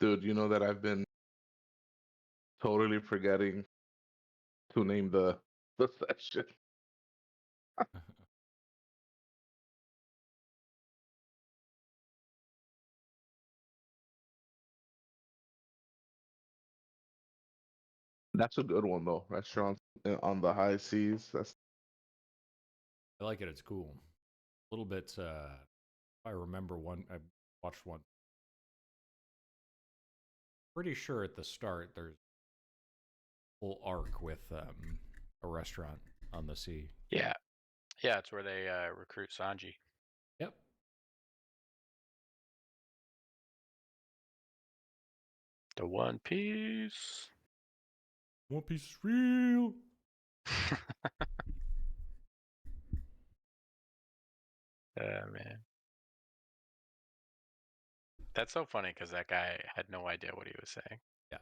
Dude, you know that I've been totally forgetting to name the session. That's a good one though. Restaurants on the high seas. That's I like it. It's cool. A little bit. I remember one. I watched one. Pretty sure at the start there's a whole arc with a restaurant on the sea. Yeah, yeah, it's where they recruit Sanji. Yep. The One Piece. One Piece is real. Man, that's so funny because that guy had no idea what he was saying. Yeah.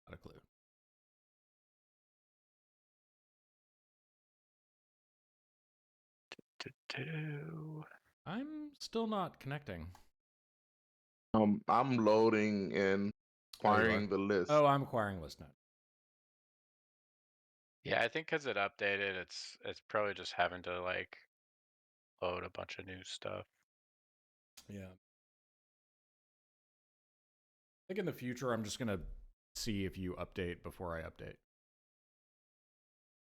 Not a clue. I'm still not connecting. I'm loading and Oh, you are? acquiring the list. Oh, I'm acquiring list now. Yeah, I think because it updated, it's probably just having to like load a bunch of new stuff. Yeah. I think in the future I'm just gonna see if you update before I update.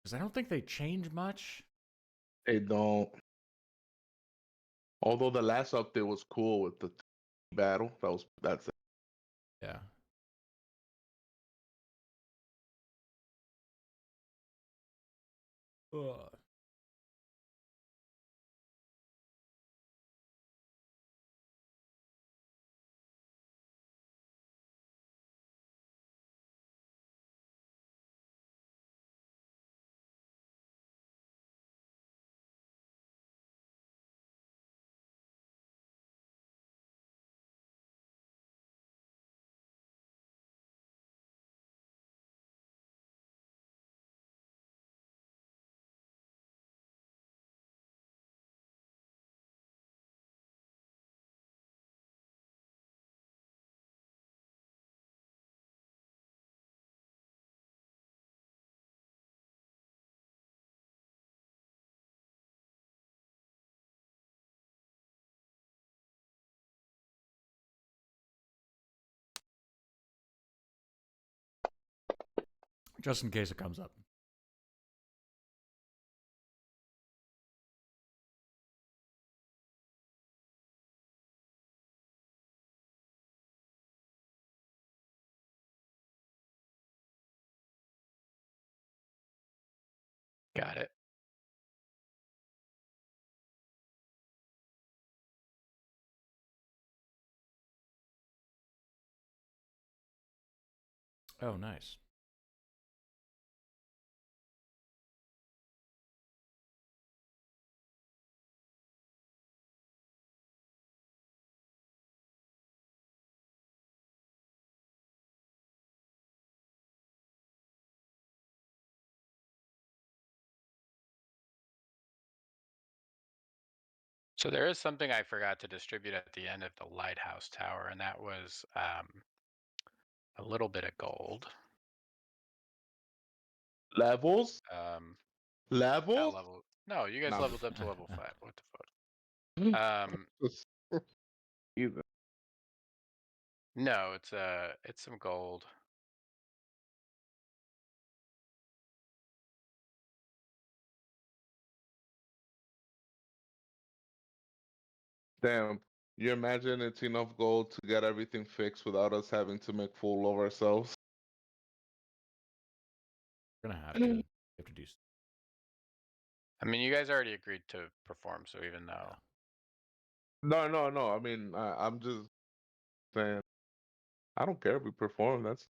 Because I don't think they change much. They don't. Although the last update was cool with the battle. That's it. Yeah. Ugh. Just in case it comes up. Got it. Oh, nice. So there is something I forgot to distribute at the end of the lighthouse tower, and that was a little bit of gold. Levels? Um, not Levels? level. No, you guys No, I'm just leveled up to level 5. What the kidding. fuck? Either. No, it's some gold. Damn. You imagine it's enough gold to get everything fixed without us having to make fool of ourselves? We're gonna have to. You have to do. I mean, you guys already agreed to perform, so even Yeah. though No, no, no. I mean, I'm just saying. I don't care if we perform. That's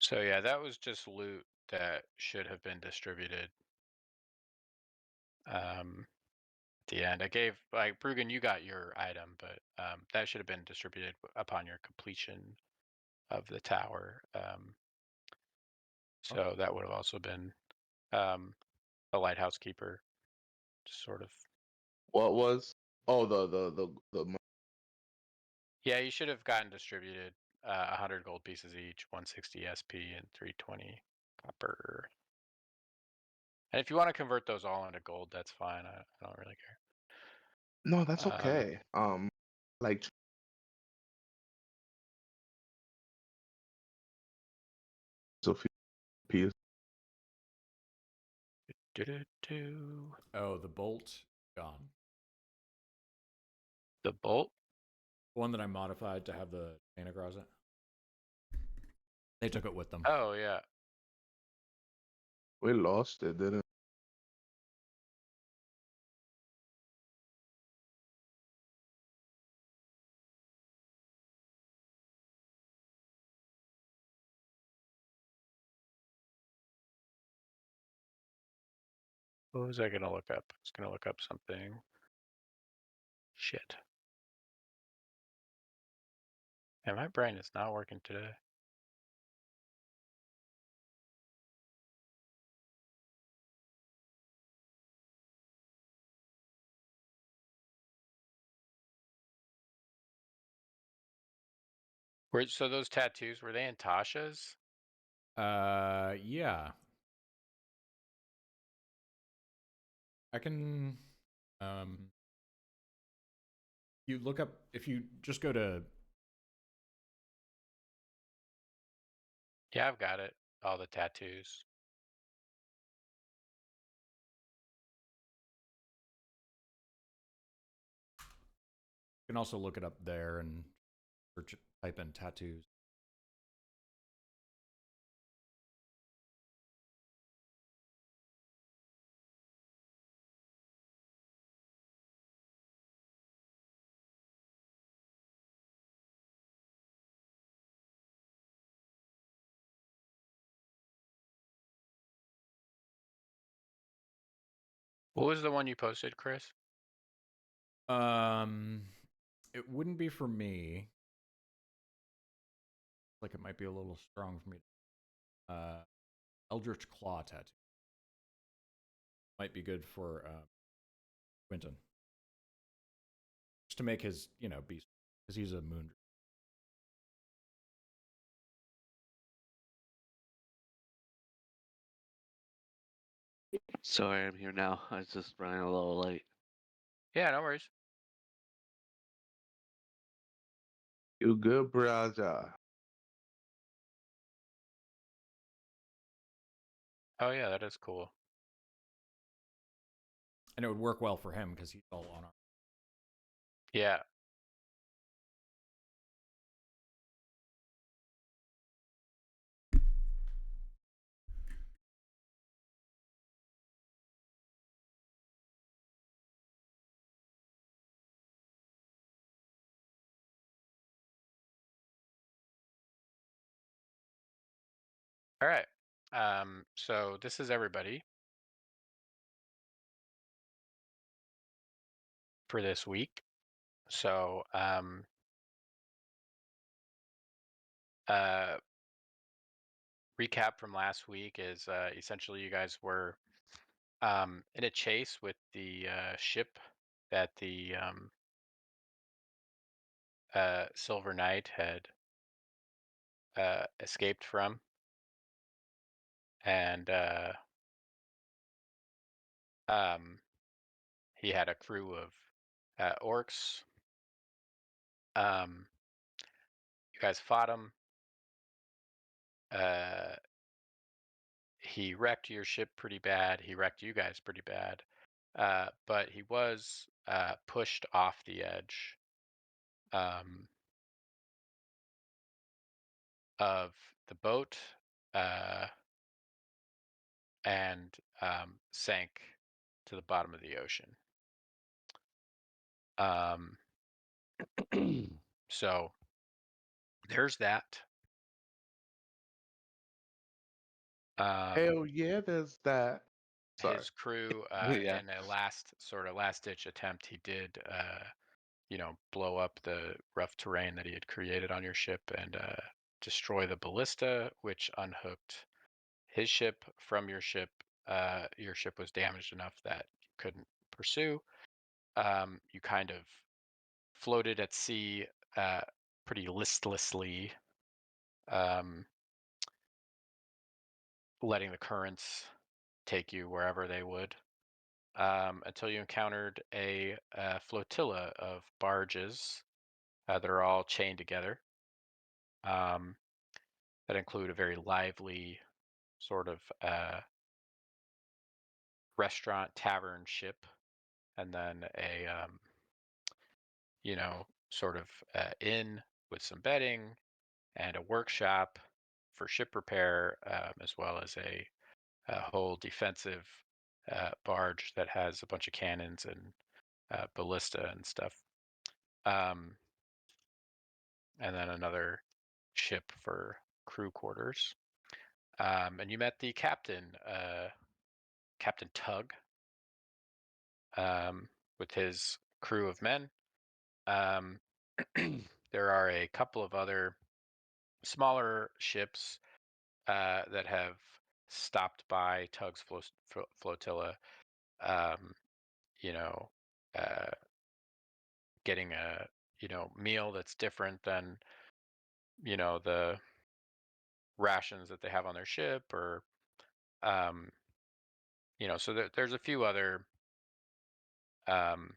So yeah, that was just loot that should have been distributed. At the end, I gave like Brugan, you got your item, but that should have been distributed upon your completion of the tower. So that would have also been a lighthouse keeper, sort of. What was? Oh, the Yeah, you should have gotten distributed 100 gold pieces each, 160 SP, and 320 copper. And if you want to convert those all into gold, that's fine. I don't really care. No, that's okay. Like Sophia P. Do-do-do. Oh, the bolt gone. The bolt? The one that I modified to have the chain across it. They took it with them. Oh, yeah. We lost it, didn't? What was I going to look up? I was going to look up something. Shit. And my brain is not working today. So those tattoos, were they in Tasha's? Yeah. I can you look up if you just go to Yeah, I've got it. All the tattoos. you can also look it up there and search type in tattoos. What was the one you posted, Chris? Um it wouldn't be for me. Like it might be a little strong for me. Eldritch Claw tattoo. Might be good for Quentin. Just to make his, beast. Because he's a moon. Sorry, I'm here now. I was just running a little late. Yeah, no worries. You good, brother? Oh, yeah, that is cool. And it would work well for him because he's all on our. Yeah. All right. So this is everybody for this week. So, recap from last week is essentially you guys were in a chase with the ship that the Silver Knight had escaped from, and he had a crew of orcs. You guys fought him. He wrecked your ship pretty bad. He wrecked you guys pretty bad. But he was pushed off the edge of the boat and sank to the bottom of the ocean. So there's that. Hell yeah, there's that. Sorry. His crew, Yeah. in a last ditch attempt, he did, blow up the rough terrain that he had created on your ship and destroy the ballista, which unhooked his ship from your ship. Your ship was damaged enough that you couldn't pursue. You kind of floated at sea pretty listlessly, um, letting the currents take you wherever they would, until you encountered a flotilla of barges that are all chained together, um, that include a very lively sort of restaurant tavern ship, and then a sort of inn with some bedding and a workshop for ship repair, as well as a whole defensive barge that has a bunch of cannons and ballista and stuff. Um, and then another ship for crew quarters. And you met the captain, Captain Tug, with his crew of men. There are a couple of other smaller ships that have stopped by Tug's flotilla, um, you know, uh, getting a meal that's different than the rations that they have on their ship, or um, so there's a few other um,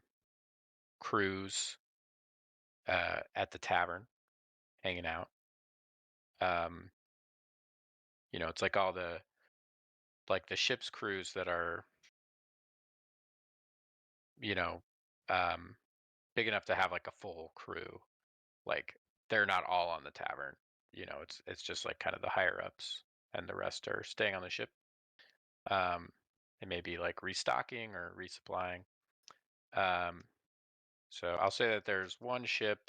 crews at the tavern hanging out. Um, it's like all the ship's crews that are you know um, big enough to have like a full crew. Like, they're not all on the tavern. It's just like kind of the higher ups, and the rest are staying on the ship. They may be like restocking or resupplying. Um, so I'll say that there's one ship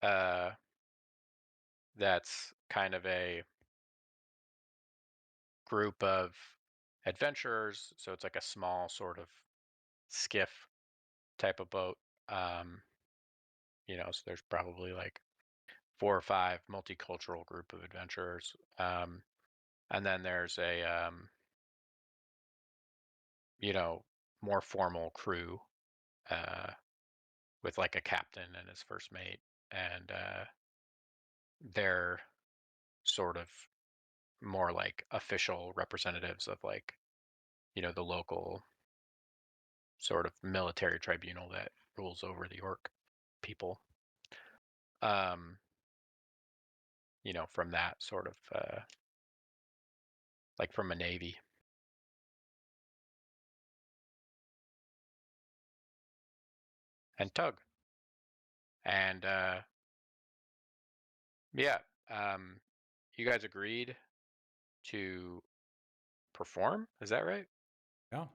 uh, that's kind of a group of adventurers. So it's like a small sort of skiff type of boat. So there's probably like 4 or 5 multicultural group of adventurers. And then there's a more formal crew with like a captain and his first mate, and they're sort of more like official representatives of like the local sort of military tribunal that rules over the orc people. um from that sort of like from a navy. And Tug. And yeah, um you guys agreed to perform, is that right? Yeah.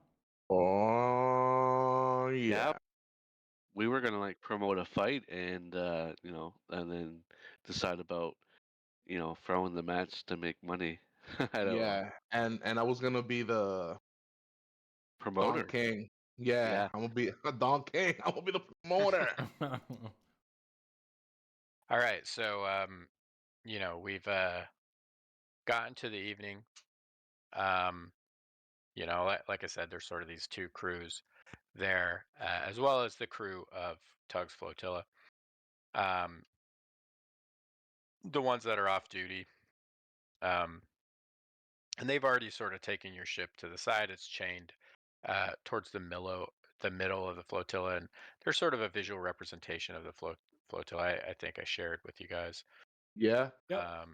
Oh yeah. Yep. We were gonna like promote a fight and and then decide about throwing the match to make money. I don't know. Yeah. And I was gonna be the Don Promoter. King. Yeah, Yeah. I'm gonna be a Don King. I'm gonna be the promoter. All right, so we've gotten to the evening. um like I said, there's sort of these 2 crews there, as well as the crew of Tug's flotilla. um the ones that are off duty, um and they've already sort of taken your ship to the side. It's chained towards the middle of the flotilla, and there's sort of a visual representation of the flotilla. I think I shared with you guys. Yeah. Yep.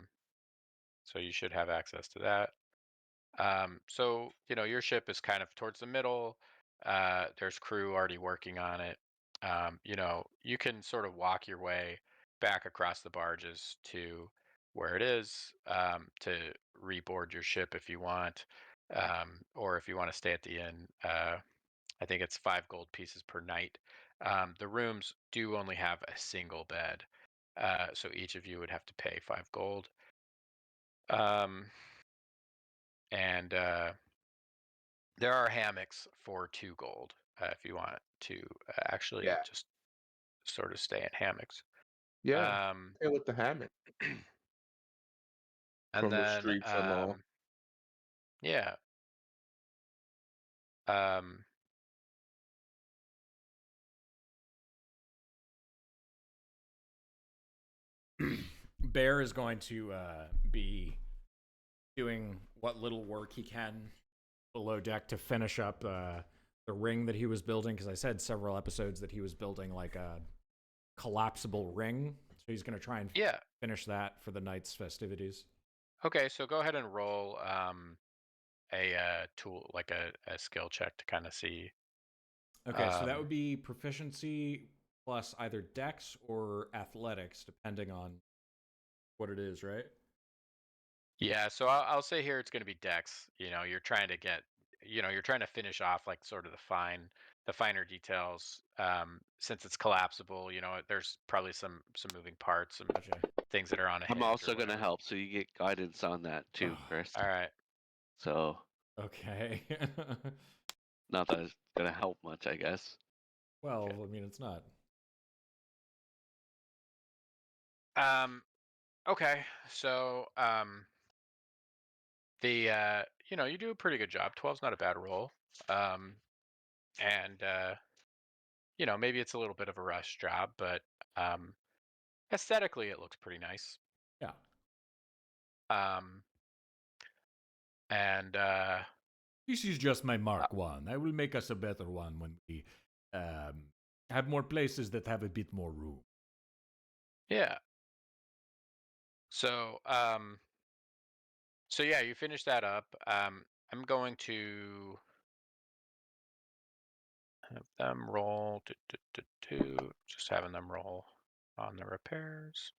So you should have access to that. So your ship is kind of towards the middle. There's crew already working on it. You can sort of walk your way back across the barges to where it is, to reboard your ship if you want, or if you want to stay at the inn. I think it's 5 gold pieces per night. The rooms do only have a single bed, so each of you would have to pay 5 gold. Um, And there are hammocks for 2 gold if you want to actually Yeah. just sort of stay in hammocks. Yeah. Um, Hey, with the hammock and from the then streets and all. yeah. Um, Bear is going to be doing what little work he can below deck to finish up the ring that he was building. Because I said several episodes that he was building like a collapsible ring. So he's going to try and yeah. finish that for the night's festivities. Okay, so go ahead and roll a tool, like a skill check to kind of see. Okay, so that would be proficiency plus either dex or athletics, depending on what it is, right? Yeah, so I'll say here it's going to be dex. You're trying to you're trying to finish off like sort of the finer details. Since it's collapsible, there's probably some moving parts, some Gotcha. things that are on a I'm hinge also or gonna whatever. help, so you get guidance on that too, Oh, Chris. All right. So Okay. not that it's gonna help much, I guess. Well, Okay. I mean, it's not. Okay. So you do a pretty good job. 12's not a bad roll. And maybe it's a little bit of a rush job, but um aesthetically it looks pretty nice. Yeah. Um and This is just my Mark 1. I will make us a better one when we have more places that have a bit more room. yeah. So yeah, you finish that up. I'm going to have them roll just having them roll on the repairs.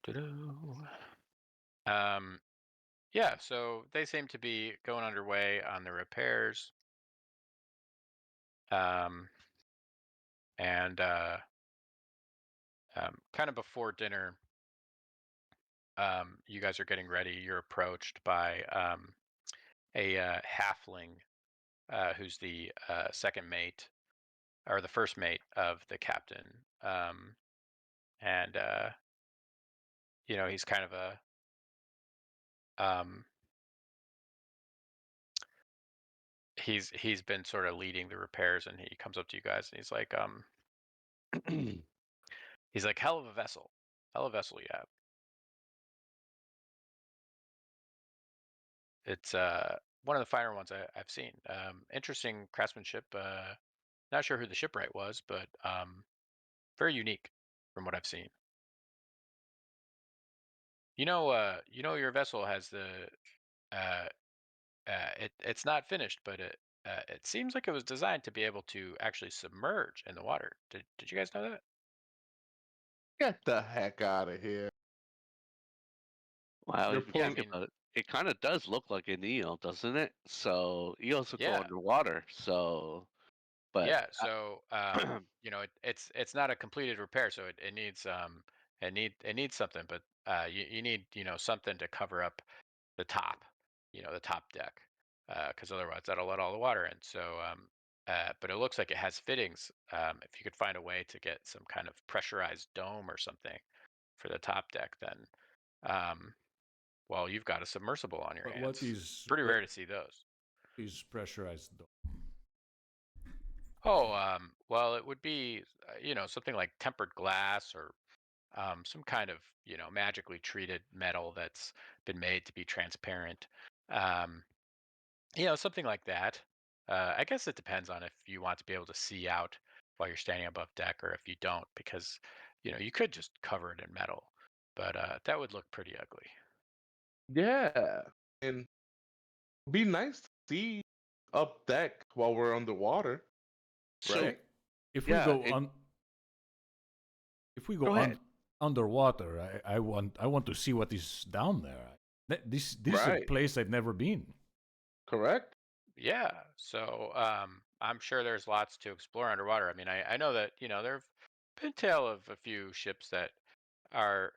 Okay. Yeah, so they seem to be going underway on the repairs. And kind of before dinner, you guys are getting ready. You're approached by a halfling who's the second mate or the first mate of the captain. And he's kind of he's been sort of leading the repairs, and he comes up to you guys and he's like he's like, hell of a vessel you have. It's one of the finer ones I've seen. Interesting craftsmanship. Not sure who the shipwright was, but very unique from what I've seen. Your vessel has the uh, it's not finished, but it seems like it was designed to be able to actually submerge in the water. Did you guys know that? Get the heck out of here. Wow, You're if you Yeah, I pulling. think mean, about it, it kind of does look like an eel, doesn't it? So eels will go yeah, underwater. So, but yeah. So it's not a completed repair, so it needs it needs something, but you need something to cover up the top, the top deck, because otherwise that'll let all the water in. So, but it looks like it has fittings. If you could find a way to get some kind of pressurized dome or something for the top deck, then, well, you've got a submersible on your But hands. Pretty rare to see those. is pressurized? Oh, well, it would be, something like tempered glass or some kind of, magically treated metal that's been made to be transparent. Um, something like that. I guess it depends on if you want to be able to see out while you're standing above deck or if you don't, because you could just cover it in metal, but that would look pretty ugly. Yeah, and be nice to see up deck while we're underwater, so right? If we yeah, go and on, If we Go go ahead. underwater, I want to see what is down there. This is a Right. place I've never been. Correct. Yeah. So I'm sure there's lots to explore underwater. I mean, I know that, there've been tale of a few ships that are,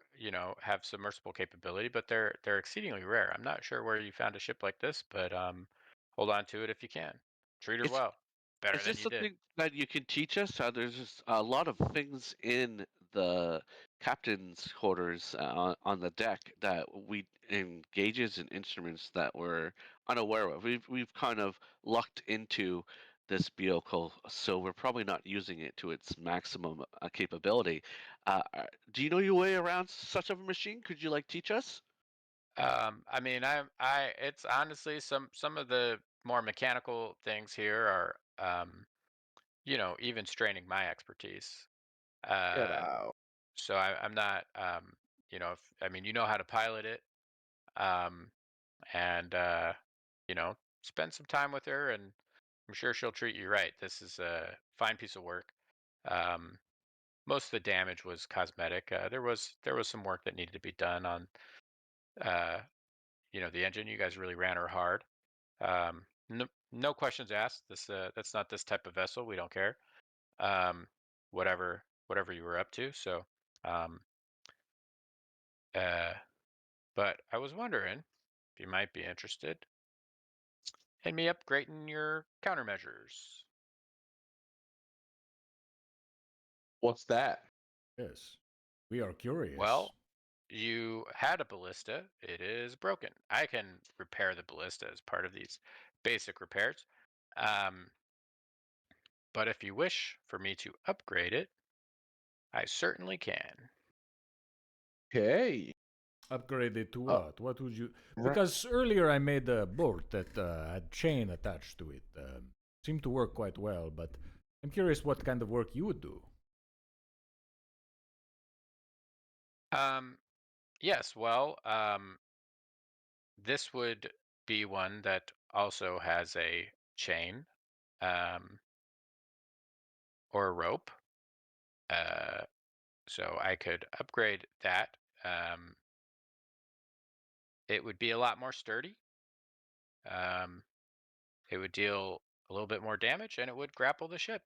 have submersible capability, but they're exceedingly rare. I'm not sure where you found a ship like this, but hold on to it if you can. Treat her It's well. Better Is than this you did. something that you can teach us? There's just a lot of things in the captain's quarters on the deck that we in gauges and instruments that we're unaware of. We've kind of lucked into this vehicle, so we're probably not using it to its maximum capability. Do you know your way around such of a machine? Could you like teach us? I mean, it's honestly some of the more mechanical things here are, even straining my expertise. Get Uh, out. so I'm not, if I mean, you know how to pilot it, um, and spend some time with her, and I'm sure she'll treat you right. This is a fine piece of work. Um, Most of the damage was cosmetic. There was some work that needed to be done on, uh, the engine. You guys really ran her hard. No questions asked. That's not this type of vessel. We don't care. Um, whatever you were up to. So, um, uh, but I was wondering if you might be interested in me upgrading your countermeasures. What's that? Yes, we are curious. Well, you had a ballista. It is broken. I can repair the ballista as part of these basic repairs. Um, but if you wish for me to upgrade it, I certainly can. Okay. Upgraded to Uh, what? What would you? right. Because earlier I made a bolt that had chain attached to it. Seemed to work quite well, but I'm curious what kind of work you would do. Um, yes, well, this would be one that also has a chain, um, or a rope. Uh, so I could upgrade that. Um, it would be a lot more sturdy. Um, it would deal a little bit more damage, and it would grapple the ship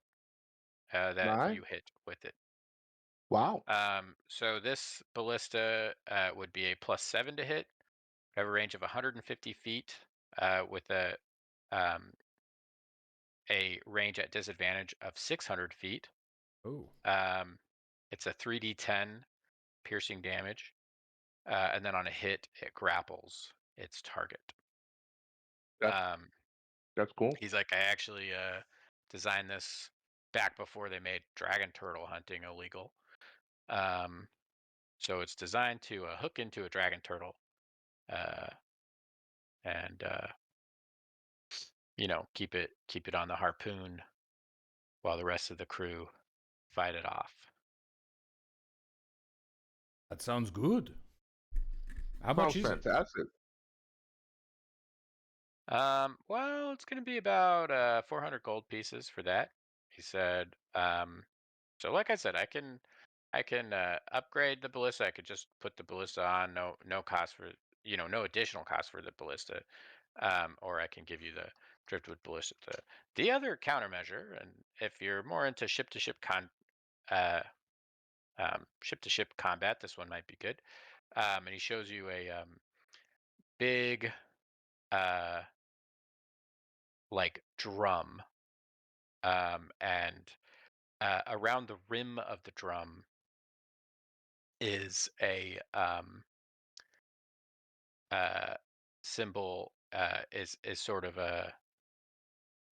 that Nice. you hit with it. Wow. So this ballista would be a +7 to hit. Have a range of 150 feet with um, a range at disadvantage of 600 feet. Oh, Um, it's a 3d10 piercing damage, and then on a hit, it grapples its target. That's Um, that's cool. he's like, I actually designed this back before they made dragon turtle hunting illegal. Um, so it's designed to hook into a dragon turtle, uh, and keep it on the harpoon while the rest of the crew fight it off. that sounds good. How much Sounds is it? fantastic. Well, it's going to be about 400 gold pieces for that. He said. So like I said, I can upgrade the ballista. I could just put the ballista on, no cost for no additional cost for the ballista, or I can give you the driftwood ballista. The other countermeasure, and if you're more into uh, ship to ship combat, this one might be good. And he shows you a big uh, like drum, and around the rim of the drum is a uh, symbol, is sort of a,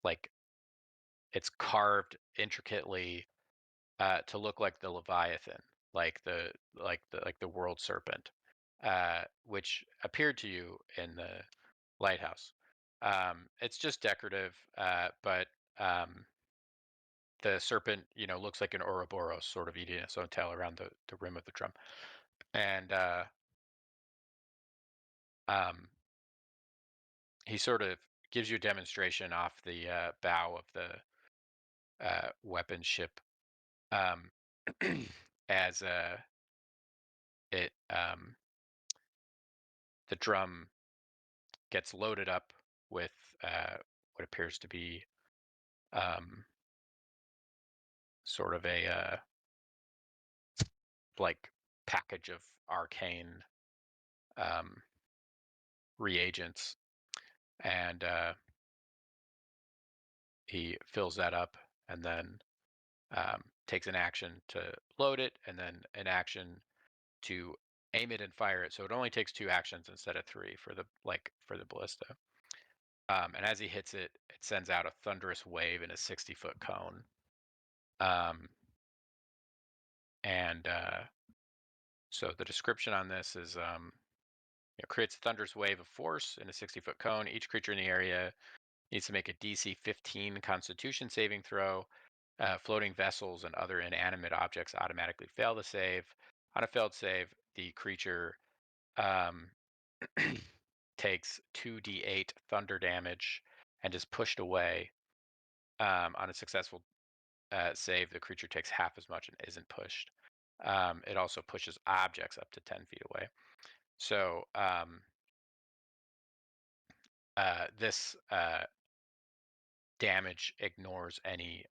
like, it's carved intricately to look like the Leviathan, like the world serpent, which appeared to you in the lighthouse. It's just decorative, but the serpent, looks like an Ouroboros sort of eating its own tail around the rim of the drum. And um, he sort of gives you a demonstration off the bow of the weapon ship. Um, as it the drum gets loaded up with what appears to be um, sort of a like package of arcane um, reagents, and he fills that up, and then takes an action to load it, and then an action to aim it and fire it. So it only takes 2 actions instead of 3 for the ballista. And as he hits it, it sends out a thunderous wave in a 60-foot cone. Um, and so the description on this is creates a thunderous wave of force in a 60-foot cone. Each creature in the area needs to make a DC 15 Constitution saving throw. Floating vessels and other inanimate objects automatically fail the save. On a failed save, the creature um, takes 2d8 thunder damage and is pushed away. On a successful save, the creature takes half as much and isn't pushed. It also pushes objects up to 10 feet away. So this damage ignores any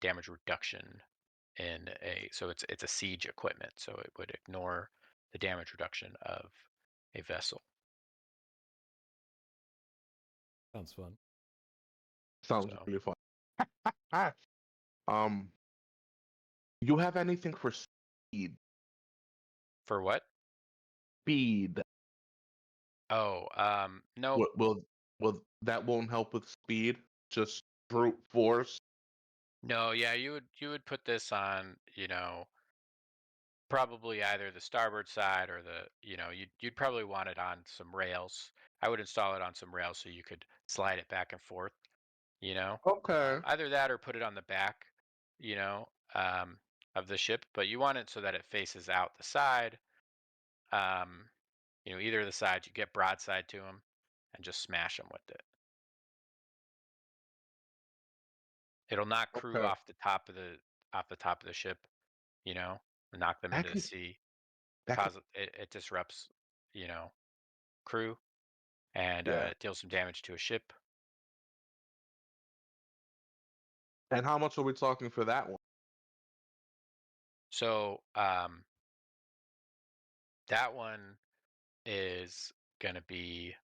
damage reduction in so it's a siege equipment, so it would ignore the damage reduction of a vessel. Sounds fun. Sounds So really fun. um, you have anything for speed? for what? Speed. Oh, no. Will that won't help with speed? Just brute force. No, yeah, you would put this on, probably either the starboard side or you'd probably want it on some rails. I would install it on some rails so you could slide it back and forth, Okay. either that or put it on the back, you know, um, of the ship, but you want it so that it faces out the side. Um, either of the sides, you get broadside to them and just smash them with it. It'll knock crew Okay. off the top of the ship, and knock them That into the could sea. that could It disrupts, you know, crew, and yeah. it deals some damage to a ship. And how much are we talking for that one? So that one is gonna be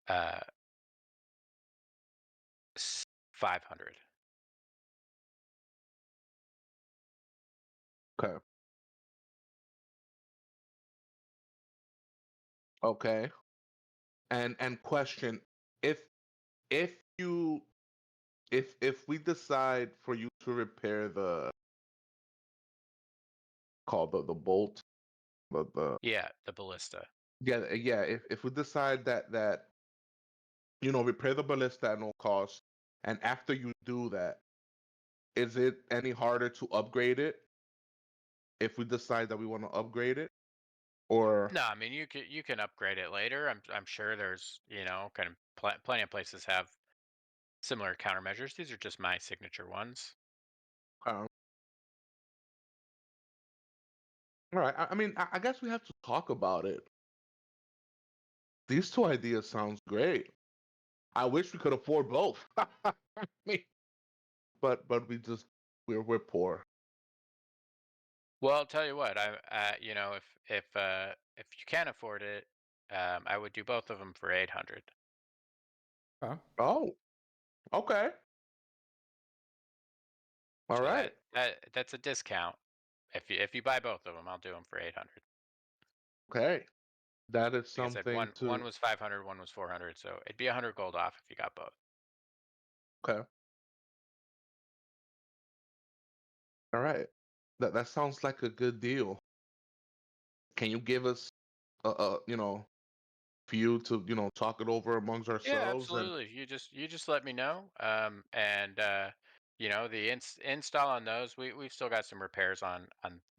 uh 500. Okay. Okay. And question, if if you if we decide for you to repair the called the bolt, the Yeah, the ballista. yeah, if we decide that repair the ballista at no cost, and after you do that, is it any harder to upgrade it if we decide that we want to upgrade it? Or No, I mean you can upgrade it later. I'm sure there's kind of plenty of places have similar countermeasures. These are just my signature ones. all right, I mean, I guess we have to talk about it. These two ideas sounds great. I wish we could afford both. I mean, but we're poor. Well, I'll tell you what. If you can't afford it, I would do both of them for 800. Okay. Oh, okay. All So right. that's a discount. If you buy both of them, I'll do them for 800. Okay. That is Like I said, something one to was 500, one was 400, so it'd be 100 gold off if you got both. okay. All right. That sounds like a good deal. Can you give us a for you to, talk it over amongst Yeah, ourselves and absolutely. You just let me know. And the install on those, we've still got some repairs on.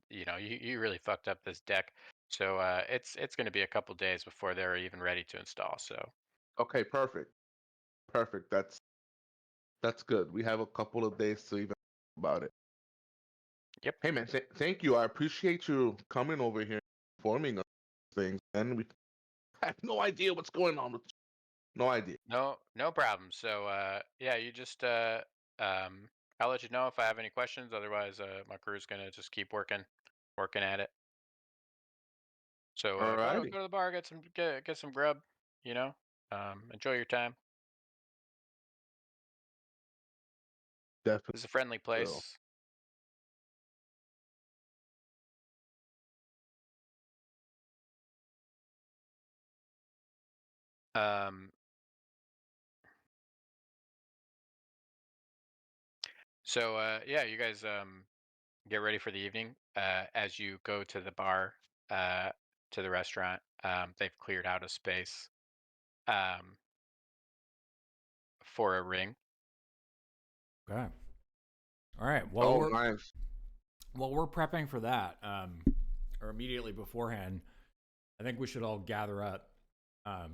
You really fucked up this deck, so it's going to be a couple days before they're even ready to install. So okay, perfect. Perfect. That's good. We have a couple of days to even about it. Hey man, thank you. I appreciate you coming over here, informing us of things, and we have no idea what's going on. No idea. No problem. So yeah, you just I'll let you know if I have any questions. Otherwise, my crew's gonna just keep working at it. So go Alrighty, to the bar, get some grub. You know, enjoy your time. definitely This is a friendly will. place. Um, so yeah, you guys get ready for the evening. As you go to the bar, uh, to the restaurant, they've cleared out a space um, for a ring. Okay. All right. Oh, nice. While we're prepping for that, or immediately beforehand, I think we should all gather up, um,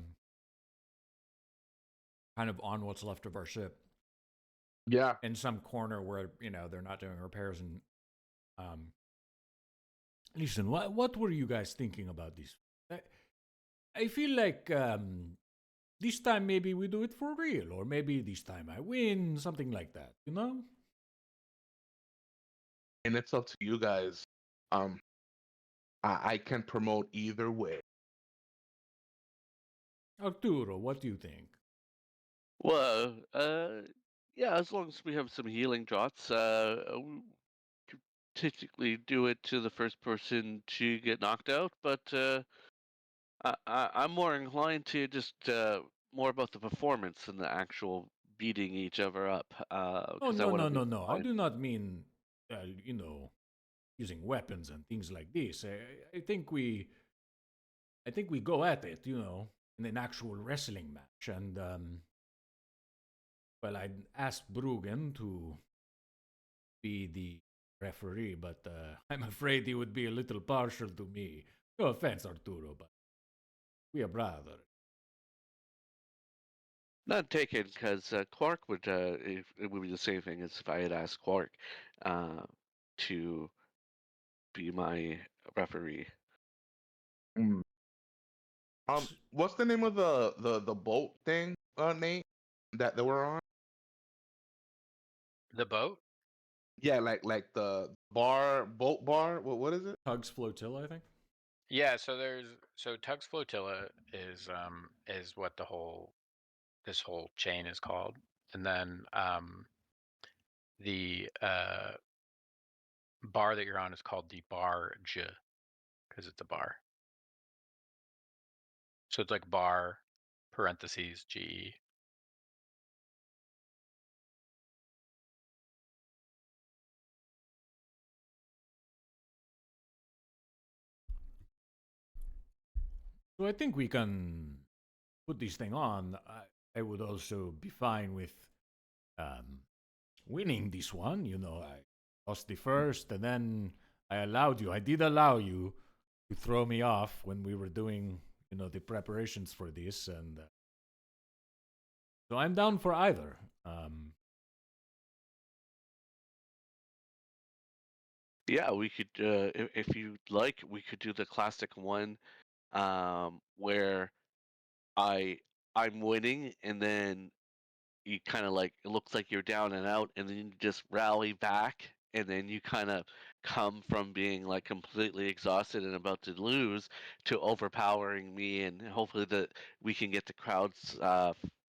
kind of on what's left of our ship Yeah. in some corner where they're not doing repairs. And um, listen, what were you guys thinking about this? I feel like this time maybe we do it for real, or maybe this time I win, something like that. You know? And it's up to you guys. Um, I can promote either way. Arturo, what do you think? Well, yeah, as long as we have some healing drops, we could typically do it to the first person to get knocked out. But I'm more inclined to just more about the performance than the actual beating each other up. Oh Because I no want to no be no no! I fine. do not mean, you know, using weapons and things like this. I think we go at it, in an actual wrestling match. And well, I asked Bruggen to be the referee, but I'm afraid he would be a little partial to me. No offense, Arturo, but we are brother. Not taken, because Quark would it would be the same thing as if I had asked Quark uh, to be my referee. Mm. What's the name of the boat thing, Nate, that we're on? The boat? Yeah, like the boat bar. What is it? Tugs Flotilla, I think. Yeah. So Tug's Flotilla is what this whole chain is called, and then the bar that you're on is called the Bar J because it's a bar. So it's like bar parentheses GE. So I think we can put this thing on. I would also be fine with um, winning this one. I lost the first, and then I did allow you to throw me off when we were doing, the preparations for this. And so I'm down for either. Yeah, we could, if you'd like, we could do the classic one, where I I'm winning, and then you kind of like it looks like you're down and out, and then you just rally back, and then you kind of come from being like completely exhausted and about to lose to overpowering me, and hopefully that we can get the crowds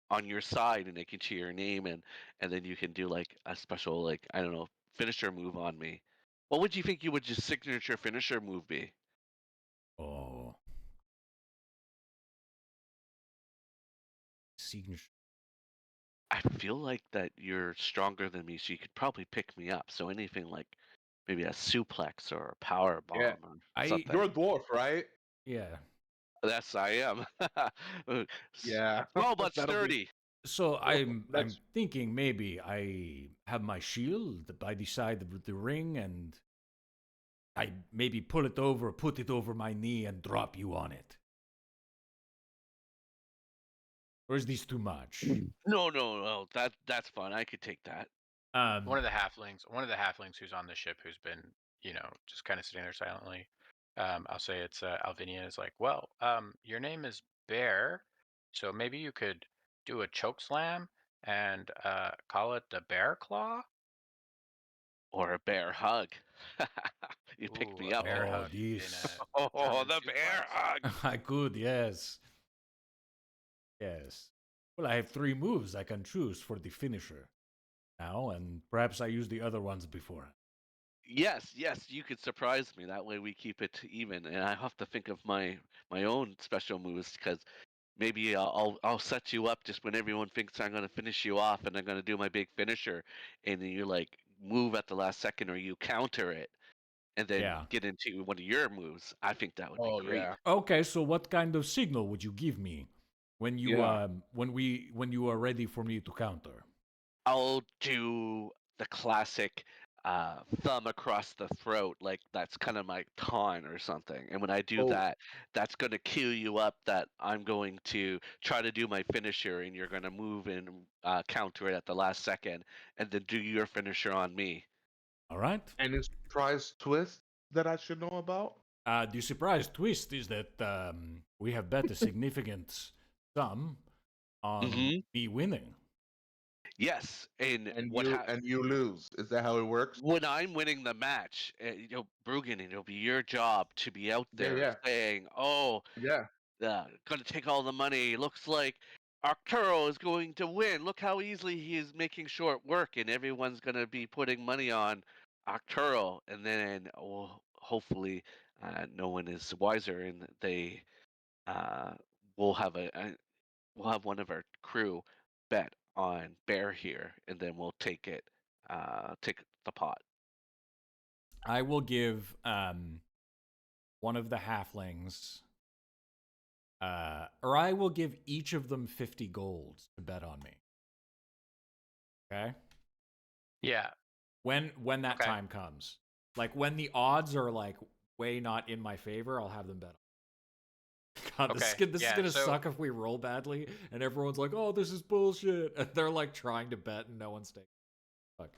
on your side, and they can cheer your name, and then you can do like a special, like, I don't know, finisher move on me. What would you think you would just signature finisher move be? Oh, signature. I feel like that you're stronger than me, so you could probably pick me up. So anything like maybe a suplex or a power Yeah, bomb or I you're something. a dwarf, right? Yeah. That's I am. Yeah, Small but that'll be. sturdy. So I'm That's thinking maybe I have my shield by the side of the ring, and I maybe put it over my knee, and drop you on it. Or is this too much? No, no, no. That's fun. I could take that. One of the halflings who's on the ship who's been, just kind of sitting there silently. I'll say it's Alvinia is like, well, your name is Bear, so maybe you could do a choke slam and call it the Bear Claw. Or a bear hug. You picked Ooh, me a up bear there. Oh, hug in this. a Oh, German the bear suplex. hug. I could, yes. Yes. Well, I have 3 moves I can choose for the finisher now, and perhaps I used the other ones before. Yes, you could surprise me. That way we keep it even, and I have to think of my own special moves because maybe I'll set you up just when everyone thinks I'm gonna finish you off, and I'm gonna do my big finisher, and then you like move at the last second, or you counter it, and then Yeah. get into one of your moves. I think that would be Oh great. yeah. Okay, so what kind of signal would you give me when you Yeah. when you are ready for me to counter? I'll do the classic thumb across the throat, like that's kind of my taunt or something. And when I do Oh, that, that's going to cue you up that I'm going to try to do my finisher, and you're going to move and counter it at the last second, and then do your finisher on me. All right. any surprise twist that I should know about? The surprise twist is that we have bet a significant sum on Hmm. me winning. Yes, and And you lose. Is that how it works? when I'm winning the match, Bruggen, it'll be your job to be out Yeah, there yeah, saying, "Oh, yeah. gonna take all the money. Looks like Arturo is going to win. Look how easily he is making short work, and everyone's gonna be putting money on Arturo. And then, hopefully, no one is wiser, and they uh, will have we'll have one of our crew bet on Bear here, and then we'll take the pot. I will give one of the halflings, or I will give each of them 50 gold to bet on me. Okay. Yeah. When that Okay. time comes, like when the odds are like way not in my favor, I'll have them bet. God, Okay. this is Yeah. gonna So suck if we roll badly and everyone's like, "Oh, this is bullshit," and they're like trying to bet and no one's taking. Fuck.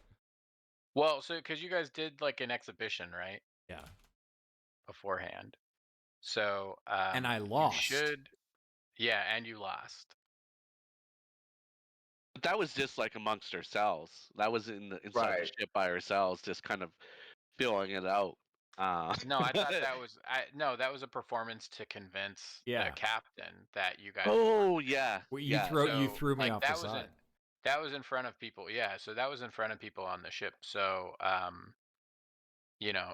because you guys did like an exhibition, right, Yeah, beforehand. So and I you lost. should, yeah, and you lost. But that was just like amongst ourselves. That was inside the Right. ship by ourselves, just kind of feeling it out. No, I thought that was no, that was a performance to convince the Yeah, captain that you guys weren't Oh winning. yeah, well, yeah. you So threw me like off the side. that was in front of people. Yeah, so that was in front of people on the ship. So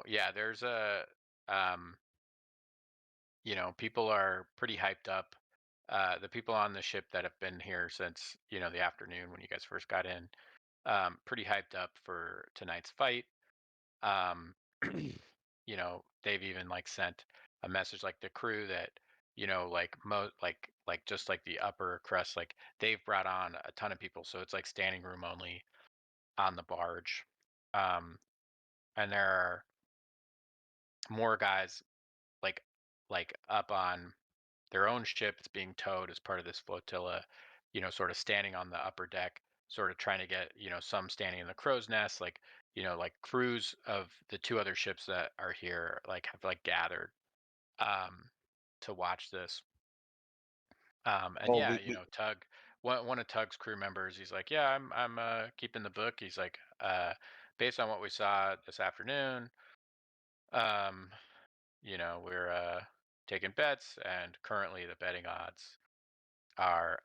yeah, there's a um, people are pretty hyped up. The people on the ship that have been here since, the afternoon when you guys first got in, pretty hyped up for tonight's fight. Um, they've even like sent a message like the crew that, like just like the upper crust, like they've brought on a ton of people, so it's like standing room only on the barge. Um, and there are more guys like up on their own ship that's being towed as part of this flotilla, sort of standing on the upper deck, sort of trying to get, some standing in the crow's nest, like, like crews of the 2 other ships that are here, like have like gathered um to watch this. And Oh, yeah, we Tug, one of Tug's crew members, he's like, yeah, I'm keeping the book. He's like, based on what we saw this afternoon, um, we're taking bets, and currently the betting odds are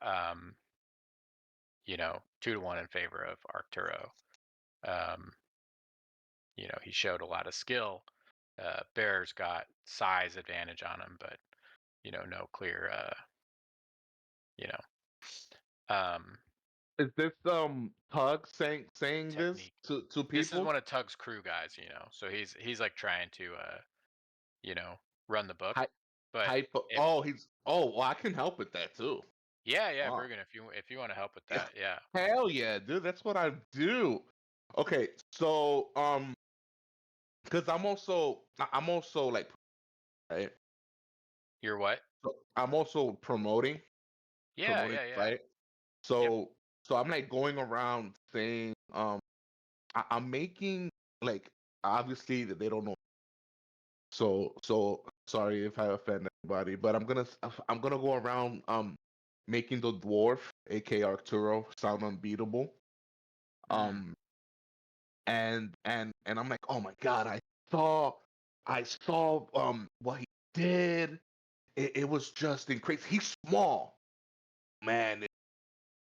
2-1 in favor of Arcturo. Um, he showed a lot of skill. Bear's got size advantage on him, but no clear you know um is this Tug saying this technique. to This is people? one of Tug's crew guys, so he's like trying to you know, run the book. Hy- But Hypo. if Oh, he's. Oh, well, I can help with that too. yeah, Wow. Bergen, if you want to help with that, yeah. Hell yeah, dude. That's what I do. Okay, so because I'm also like right. You're what? So I'm also Yeah, promoting yeah, yeah. right. Yep. So I'm like going around saying I'm making like obviously they don't know. So sorry if I offend anybody, but I'm gonna go around making the dwarf, aka Arturo, sound unbeatable. Um and I'm like, oh my god, I saw what he did. It was just incredible. He's small, man. It's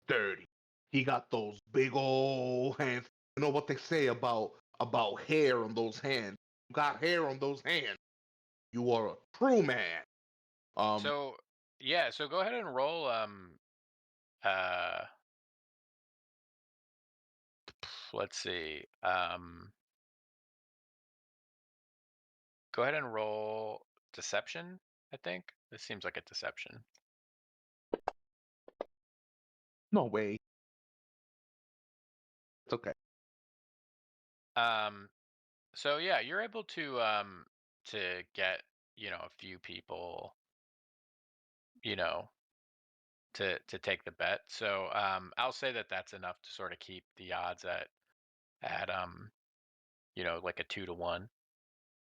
dirty. He got those big old hands. You know what they say about hair on those hands. You got hair on those hands. You are a true man. Um, So yeah, so go ahead and roll uh let's see. Go ahead and roll deception, I think. This seems like a deception. no way. It's okay. Um so yeah, you're able to get, a few people, you know, to take the bet. So I'll say that that's enough to sort of keep the odds at like a 2-1.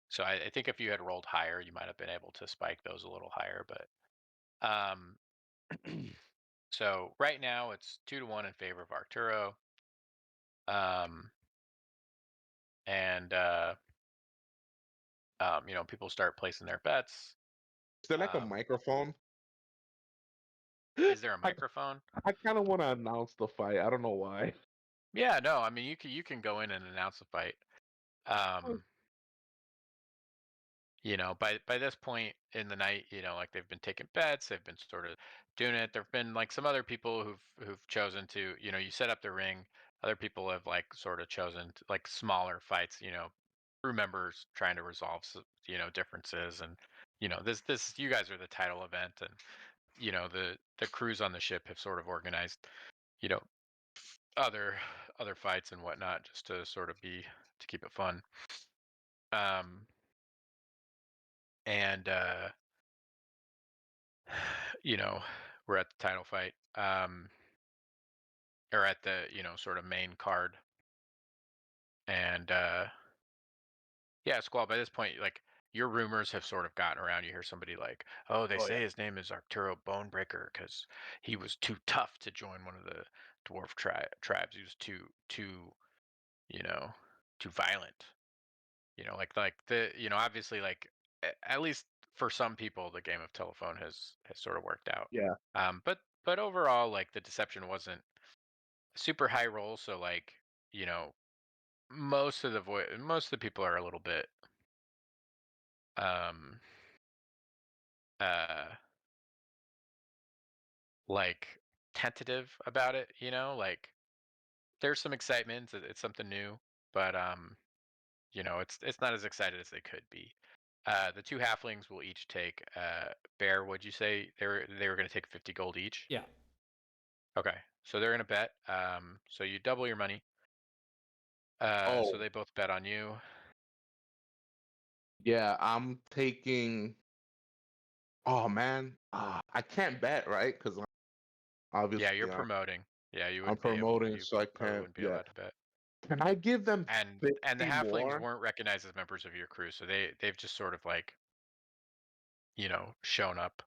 So I think if you had rolled higher, you might have been able to spike those a little higher. But so right now it's 2-1 in favor of Arturo. And people start placing their bets. Is there like a Um, microphone? is there a I microphone? I kind of want to announce the fight. I don't know why. Yeah, no, I mean you can go in and announce the fight. Um, by this point in the night, like they've been taking bets, they've been sort of doing it. There've been like some other people who've chosen to, you set up the ring. Other people have like sort of chosen like smaller fights, crew members trying to resolve differences. And this you guys are the title event, and the crews on the ship have sort of organized, you know other fights and whatnot, just to sort of to keep it fun. um and you know we're at the title fight, or at the sort of main card. And yeah, Squall, by this point, like, your rumors have sort of gotten around. You hear somebody like, oh, they Oh say yeah. his name is Arturo Bonebreaker because he was too tough to join one of the dwarf tribes. He was too you know too violent. Like obviously, like, at least for some people, the game of telephone has sort of worked out. Yeah. But overall, like, the deception wasn't super high roll. So, like, you know most of the people are a little bit um uh like, tentative about it. Like, there's some excitement. It's something new, but it's not as excited as they could be. The two halflings will each take, Bear, would you say they were going to take 50 gold each? Yeah. Okay, so they're going to bet. So you double your money. So Oh they both bet on you. yeah. I'm taking. Oh man. I can't bet, right? Because Yeah, you're obviously promoting. Yeah, you I'm wouldn't be able. promoting, You so I probably can't. wouldn't be Yeah. allowed to bet. Can I give them And the 50 halflings more? weren't recognized as members of your crew, so they've just sort of, like, shown up.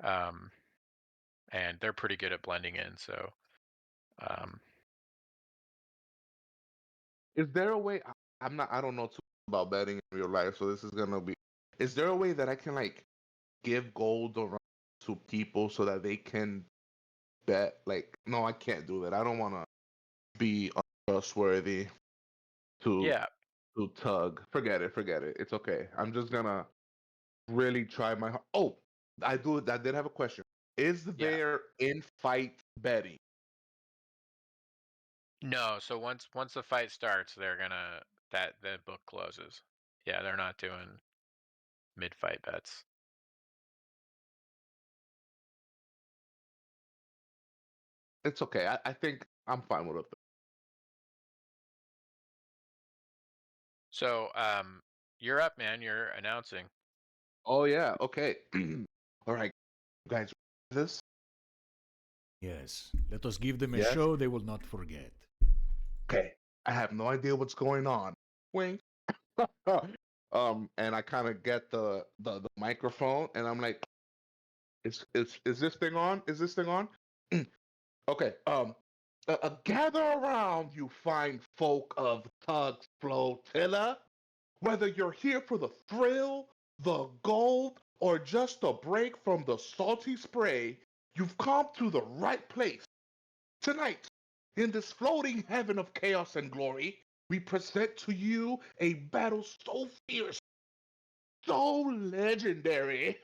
Um, and they're pretty good at blending in. So, um, Is there a way? I'm not. I don't know too much about betting in real life, so this is gonna be. Is there a way that I can like give gold around to people so that they can bet? Like, no, I can't do that. I don't want to be untrustworthy to yeah, tug. Forget it. Forget it. It's okay. I'm just gonna really try my. Oh, I do. I did have a question. Is yeah. there in fight betting? No, so once the fight starts, they're gonna that the book closes. Yeah, they're not doing mid-fight bets. It's okay. I think I'm fine with it. So, you're up, man. You're announcing. Oh yeah. Okay. All right, guys. This. Yes. Let us give them a Yes. show they will not forget. Okay. I have no idea what's going on. Wink. And I kind of get the microphone, and I'm like, is this thing on? Is this thing on? Okay. Gather around, you fine folk of Tug's Flotilla. Whether you're here for the thrill, the gold, or just a break from the salty spray, you've come to the right place. Tonight, in this floating heaven of chaos and glory, we present to you a battle so fierce, so legendary.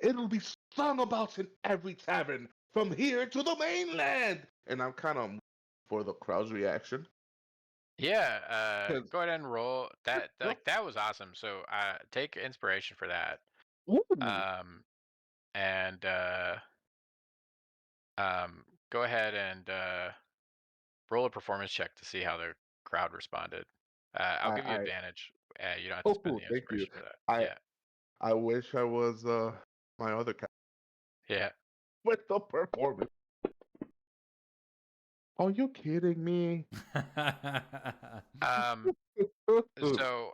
It'll be sung about in every tavern from here to the mainland. And I'm kind of for the crowd's reaction. Yeah, 'Cause- go ahead and roll that. Like that was awesome. So take inspiration for that. Ooh. Um, and go ahead and roll a performance check to see how the crowd responded. I'll give you I advantage. You don't have to spend the thank you. inspiration for that. I Yeah, I wish I was my other cat yeah. with the performance. Are you kidding me? Um, so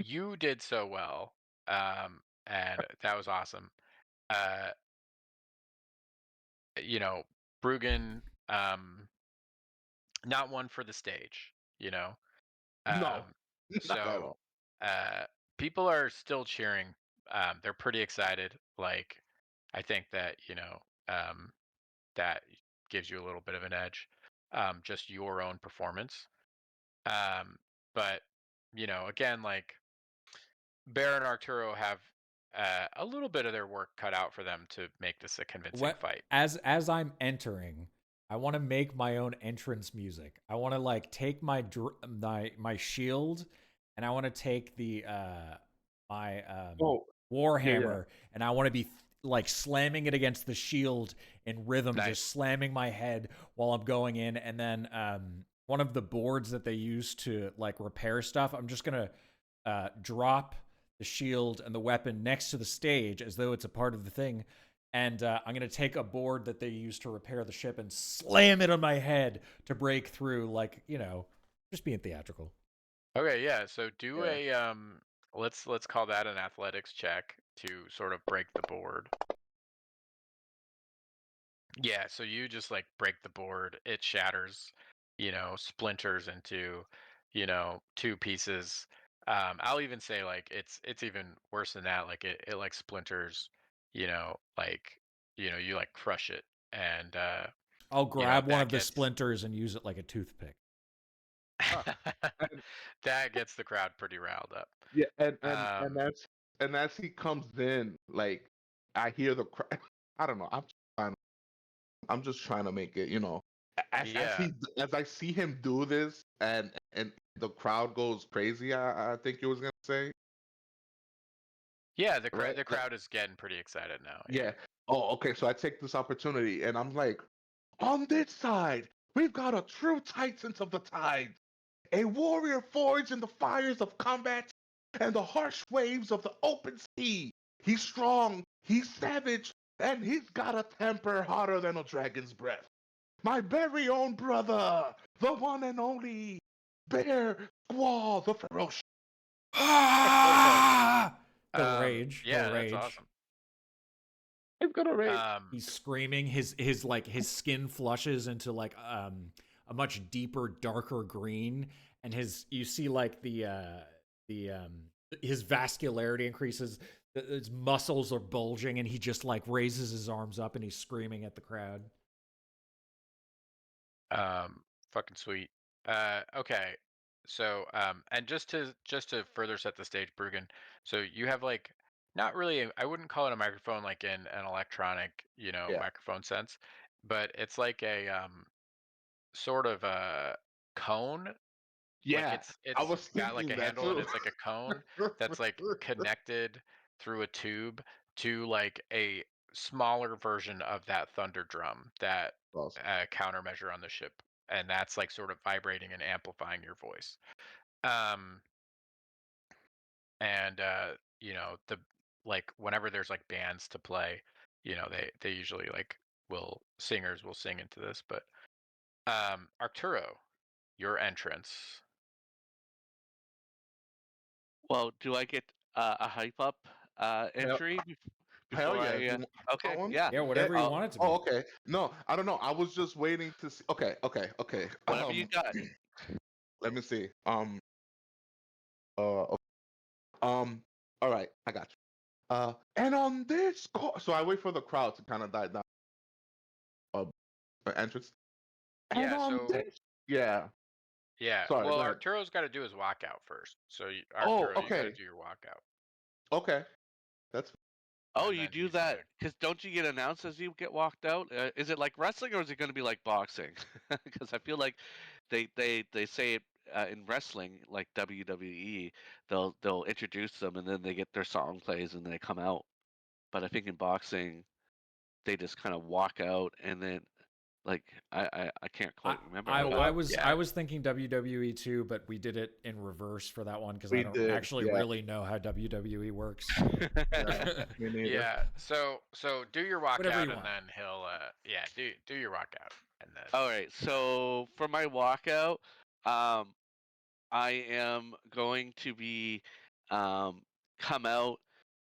you did so well, and that was awesome. Uh, you know, Bruggen, not one for the stage. You know, No, um, not at so all. uh, people are still cheering. They're pretty excited. Like, I think that that gives you a little bit of an edge. Just your own performance. Um, but again, like Bear and Arturo have a little bit of their work cut out for them to make this a convincing What fight. as I'm entering, I want to make my own entrance music. I want to like take my shield, and I want to take the my Oh, warhammer, and I want to be like slamming it against the shield in rhythm, Nice. just slamming my head while I'm going in, and then one of the boards that they use to like repair stuff, I'm just gonna drop the shield and the weapon next to the stage as though it's a part of the thing. And I'm going to take a board that they use to repair the ship and slam it on my head to break through, like, just being theatrical. Okay, yeah. So do Yeah. a let's call that an athletics check to sort of break the board. Yeah, so you just like break the board, it shatters, splinters into, two pieces. I'll even say like it's even worse than that. Like it like splinters, like you like crush it, and I'll grab one that of the gets splinters and use it like a toothpick. and, that gets the crowd pretty riled up. yeah, and Um, as he comes in, like I hear the cry. I don't know. I'm just trying to make it. yeah. As I see him do this, and the crowd goes crazy. I think you was gonna say, Yeah, right? the crowd is getting pretty excited now. Yeah. Oh, okay. So I take this opportunity, and I'm like, on this side, we've got a true Titan of the Tides, a warrior forged in the fires of combat and the harsh waves of the open sea. He's strong, he's savage, and he's got a temper hotter than a dragon's breath. My very own brother, the one and only Bear Squall the Ferocious. Ah! The rage. Yeah, The that's rage. awesome. He's gonna rage. He's screaming. His like his skin flushes into like a much deeper, darker green, and you see like the his vascularity increases. His muscles are bulging, and he just like raises his arms up, and he's screaming at the crowd. Fucking sweet. Okay. So, and just to further set the stage, Bruggen. So you have like not really. I wouldn't call it a microphone like in an electronic, Yeah. microphone sense, but it's like a sort of a cone. Like Yeah. I it's was got like thinking a that handle and too. it's like a cone that's like connected through a tube to like a smaller version of that thunder drum that Awesome. countermeasure on the ship, and that's like sort of vibrating and amplifying your voice. Um, and the like whenever there's like bands to play, they usually like singers will sing into this, but Arturo, your entrance. Well, do I get a hype up entry Hell before yeah! I? If you want Okay, one, yeah, Yeah, whatever you want it to be. Oh, okay. No, I don't know. I was just waiting to see. Okay. whatever you got. Let me see. Okay. All right, I got you. And on this call, so I wait for the crowd to kind of die down. Entrance. And Yeah, on so this, yeah. yeah. Sorry, Well, go ahead. Arturo's got to do his walkout first. So Oh, Arturo, you got to okay. do your walkout. Okay, that's Oh, And you then do he's that gonna- because don't you get announced as you get walked out? Is it like wrestling or is it going to be like boxing? Because I feel like they say it in wrestling, like WWE, they'll introduce them and then they get their song plays and they come out. But I think in boxing, they just kind of walk out and then like I can't I, quite remember. I, how I that- was Yeah. I was thinking WWE too, but we did it in reverse for that one because I We don't did, actually yeah. really know how WWE works. yeah. Me neither. Yeah. So do your Whatever walkout you and want. then he'll do your walkout and then All right, so for my walkout, I am going to be come out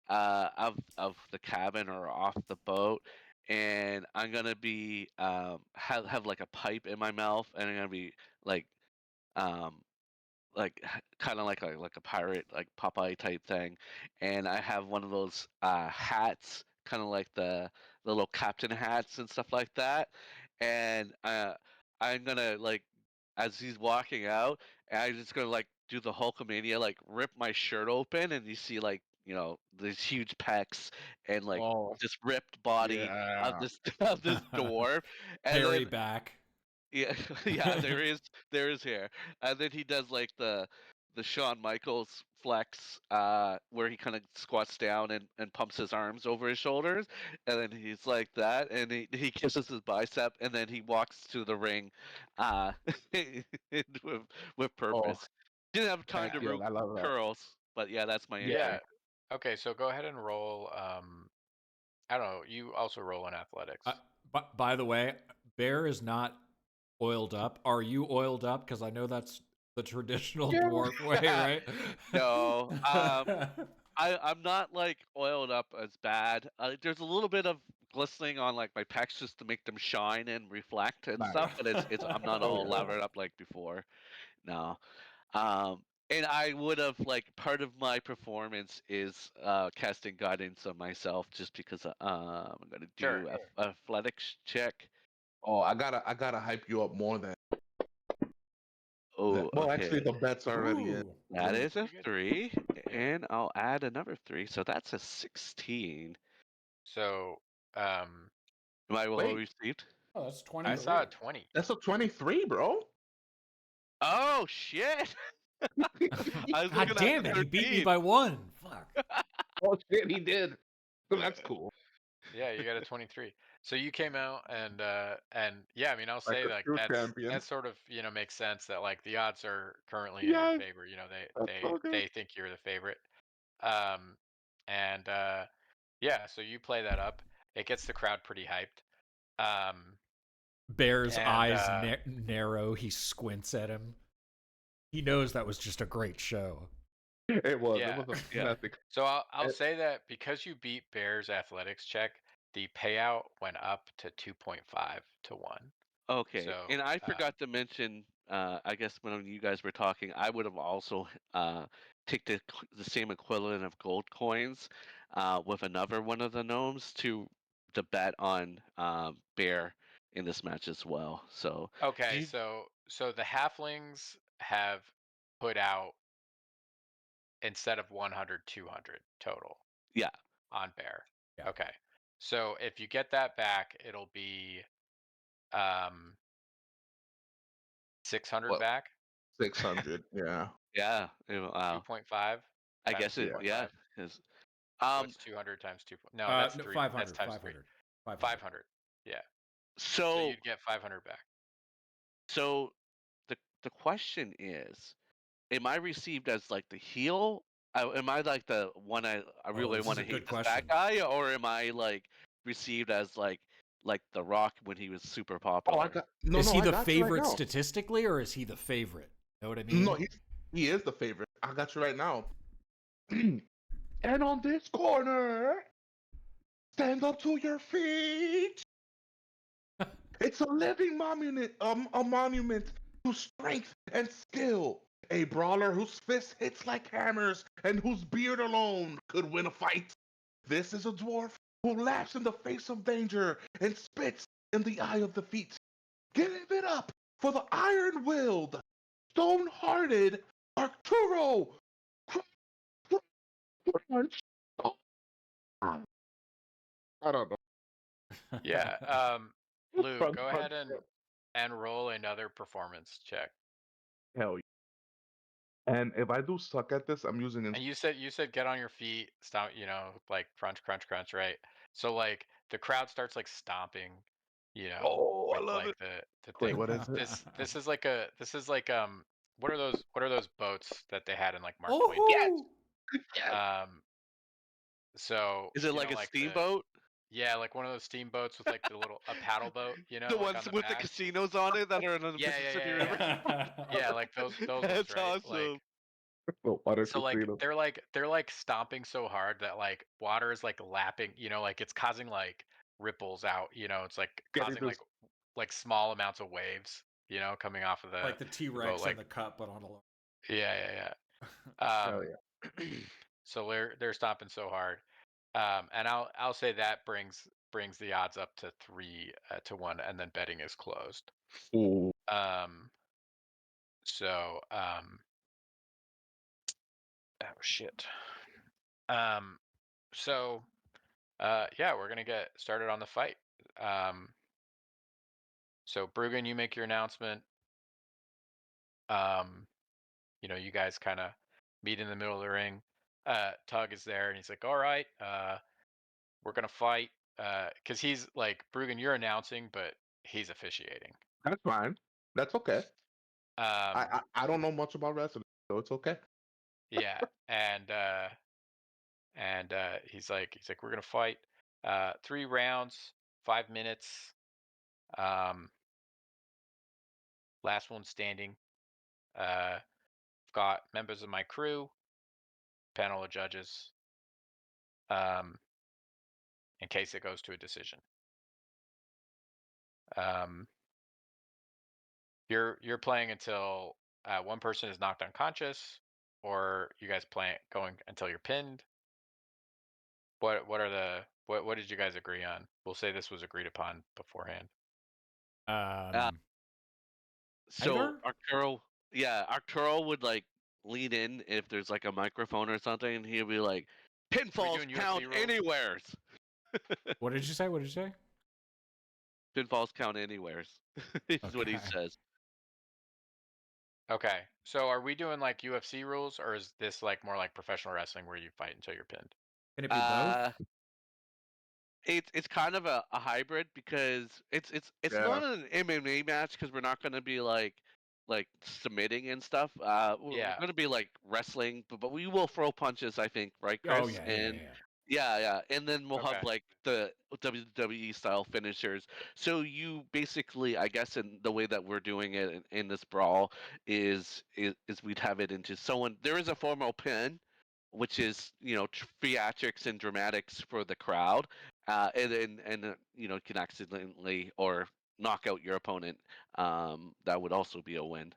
of the cabin or off the boat, and I'm gonna be have like a pipe in my mouth, and I'm gonna be like um kind of like a pirate, like Popeye type thing, and I have one of those hats, kind of like the little captain hats and stuff like that, and I'm gonna like as he's walking out, and I'm just gonna like do the Hulkamania, like rip my shirt open, and you see like these huge pecs and like Oh, this ripped body of yeah. this of this dwarf, and Harry then back. yeah, yeah, there is hair, and then he does like the Shawn Michaels flex, where he kind of squats down and pumps his arms over his shoulders, and then he's like that, and he kisses his bicep, and then he walks to the ring, uh, with with Oh, purpose. Didn't have time thank to you. root I love that. curls, but yeah, that's my Yeah. entry. Okay, so go ahead and roll I don't know, you also roll in athletics. But by the way, Bear is not oiled up. Are you oiled up? Because I know that's the traditional Yeah. dwarf way, right? No, I'm not like oiled up as bad. There's a little bit of glistening on like my pecs just to make them shine and reflect and Nice. stuff, but it's I'm not Oh, all yeah. lathered up like before. No. And I would have like part of my performance is casting guidance on myself just because I'm gonna Sure. do a athletics check. Oh, I gotta hype you up more than that. Oh, Well, actually, okay. the bet's already in. Ooh. That Let me- is a Pretty good. 3, Yeah. and I'll add another 3, so that's a 16. So Am I well Wait. received? Oh, that's I 23. saw a 20. That's a 23, bro. Oh shit! I was God looking damn at it! the He beat me 13. by one. Fuck. Oh shit, he did. That's cool. Yeah, you got a 23. So you came out and yeah, I mean I'll Like say a like true champion. that sort of, makes sense that like the odds are currently in your Yeah, favor. that's so good. They think you're the favorite. Um and yeah, so you play that up. It gets the crowd pretty hyped. Um Bear's and eyes narrow. He squints at him. He knows that was just a great show. It was. Yeah. It was a Yeah. fantastic. So I'll It- say that because you beat Bears athletics check, the payout went up to 2.5 to 1. Okay, So and I forgot to mention. I guess when you guys were talking, I would have also take the same equivalent of gold coins with another one of the gnomes to bet on Bear in this match as well. So okay, you, so the halflings have put out instead of 100, 200 total yeah, on bear. Yeah. Okay. So if you get that back, it'll be 600 What? back, 600. Yeah. yeah, wow. 2.5 I times guess it, 2.5. yeah, 'cause, So it's 200 times 2. No, that's No, 3. 500. That's times 3. 500. 500. 500. Yeah. So so you'd get 500 back. so the question is, am I received as like the heel? Am I like the one I Oh, really this want is to a good hate this bad question. guy, or am I like received as like like The Rock when he was super Oh, popular. I got no, is no. he I the got you right favorite now. statistically, or is he the favorite? Know what I mean? No, he is the favorite. I got you right now. And on this corner, stand up to your feet. It's a living monument, a monument to strength and skill. A brawler whose fist hits like hammers and whose beard alone could win a fight. This is a dwarf who laughs in the face of danger and spits in the eye of defeat. Give it up for the iron-willed, stone-hearted Arturo Crunch. Oh, I don't know. Yeah. Lou, Crunch, go crunch, ahead and roll another performance check. hell yeah. And if I do suck at this, I'm using And you said get on your feet, stomp, like crunch, crunch, crunch, right? So like the crowd starts like stomping, Oh, I with love like it. the Wait, thing. what is it? This is like what are those boats that they had in like Mark Twain? Yes. Oh, Yes. So Is it like a like steamboat? yeah, like one of those steamboats with like a paddle boat, The like ones on the with the back. casinos on it that are in the Yeah, Mississippi yeah, River? yeah, yeah. Yeah, like those ones, That's right? Like awesome. Oh, water so like casino. they're like stomping so hard that like water is like lapping, like it's causing like ripples out, it's like Getting causing this. like small amounts of waves, coming off of like the the T boat. Rex in Like the cup, but on a. yeah. Hell Um yeah. so they're stomping so hard. And I'll say that brings the odds up to 3-1, and then betting is closed. Ooh. Um so oh shit. Um so yeah, we're gonna get started on the fight. So Bruggen, you make your announcement. Um, you guys kind of meet in the middle of the ring. Tug is there, and he's like, "All right, we're gonna fight." Because he's like, Bruggen, you're announcing, but he's officiating. That's fine. That's okay. Um, I don't know much about wrestling, so it's okay. yeah, and he's like, we're gonna fight. 3 rounds, 5 minutes. Last one standing. I've got members of my crew, panel of judges, in case it goes to a decision. You're playing until one person is knocked unconscious, or you guys going until you're pinned. What did you guys agree on? We'll say this was agreed upon beforehand. So Either? Arturo would like lean in if there's like a microphone or something, and he'd be like, "Pinfalls doing count UFC rules? anywheres." What did you say? What did you say? Pinfalls count anywheres. Is what he Okay. says. Okay, so are we doing like UFC rules, or is this like more like professional wrestling where you fight until you're pinned? Can it be both? It's kind of a hybrid because it's Yeah. not an MMA match because we're not going to be like submitting and stuff. We're Yeah. going to be like wrestling, but we will throw punches. I think, right, Chris? Oh yeah, and yeah. yeah, and then we'll have Okay. like the WWE style finishers. So you basically, I guess, in the way that we're doing it in this brawl is we'd have it into someone. There is a formal pin, which is theatrics and dramatics for the crowd, and you can accidentally or knock out your opponent. That would also be a win.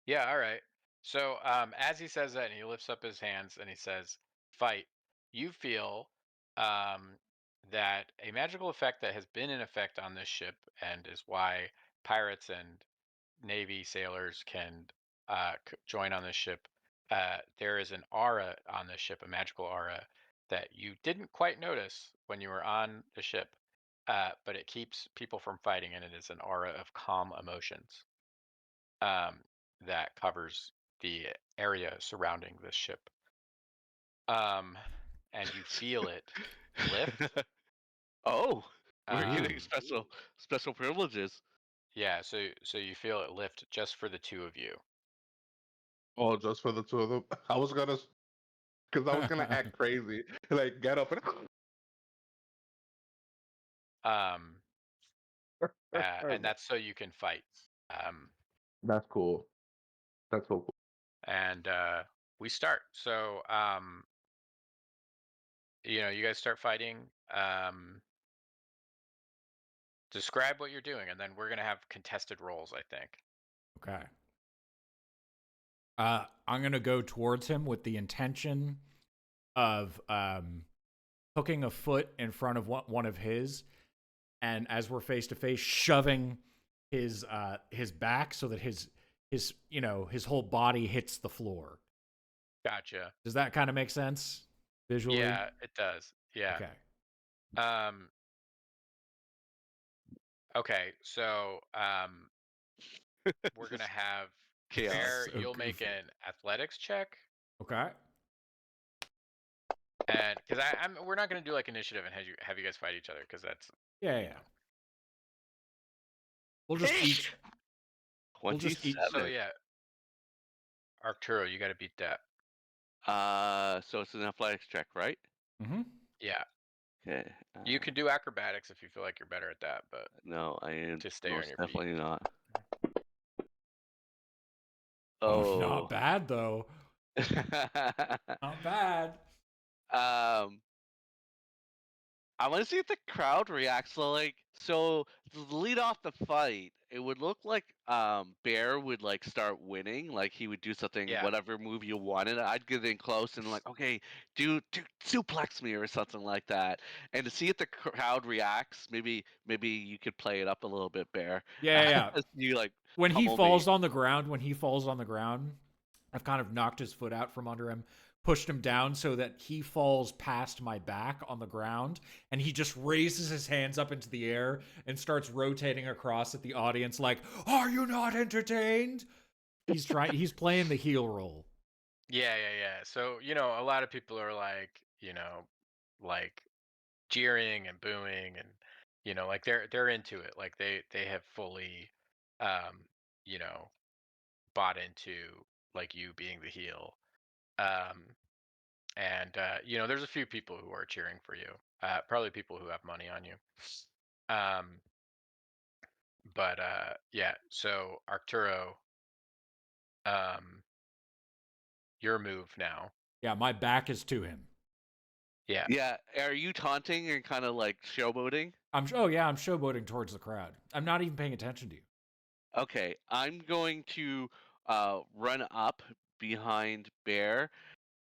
Yeah, all right. So as he says that, and he lifts up his hands and he says, "Fight." You feel that a magical effect that has been in effect on this ship, and is why pirates and Navy sailors can join on this ship. There is an aura on this ship, a magical aura that you didn't quite notice when you were on the ship, but it keeps people from fighting, and it is an aura of calm emotions that covers the area surrounding this ship. And you feel it lift. Oh, we're Um, getting special privileges. yeah, so you feel it lift just for the two of you. Oh, just for the two of them. I was gonna, because I was gonna act crazy, like get up and. Um, and that's so you can fight. That's cool. That's so cool. And we start. So you guys start fighting. Describe what you're doing, and then we're gonna have contested rolls, I think. Okay. I'm gonna go towards him with the intention of hooking a foot in front of one of his, and as we're face to face, shoving his back so that his whole body hits the floor. Gotcha. Does that kind of make sense visually? Yeah, it does. Yeah. Okay. Okay, so we're gonna have Chaos. Bear. So You'll make goofy. an athletics check, Okay. and because we're not gonna do like initiative and have you guys fight each other because that's Yeah. We'll just each. We'll just eat- 27. so yeah. Arturo, you got to beat that. So it's an athletics check, right? Mm-hmm. Yeah, Okay. you can do acrobatics if you feel like you're better at that, but No, I am to stay on most your feet. definitely not. Oh, Oh. not bad though. Not bad. I want to see if the crowd reacts. So to lead off the fight, it would look like Bear would like start winning, like he would do something, Yeah. whatever move you wanted. I'd get in close and like, okay, do suplex me or something like that. And to see if the crowd reacts, maybe you could play it up a little bit, Bear. Yeah. You like When he pummel falls me. on the ground, I've kind of knocked his foot out from under him, pushed him down so that he falls past my back on the ground, and he just raises his hands up into the air and starts rotating across at the audience like, "Are you not entertained?" He's playing the heel role. Yeah. So, a lot of people are like, like jeering and booing and like they're into it. Like they have fully um, you know, bought into like you being the heel. Um and there's a few people who are cheering for you. Probably people who have money on you. Um but yeah, so Arturo, um your move now. Yeah, my back is to him. Yeah. Yeah, are you taunting and kind of like showboating? I'm showboating towards the crowd. I'm not even paying attention to you. Okay, I'm going to run up behind Bear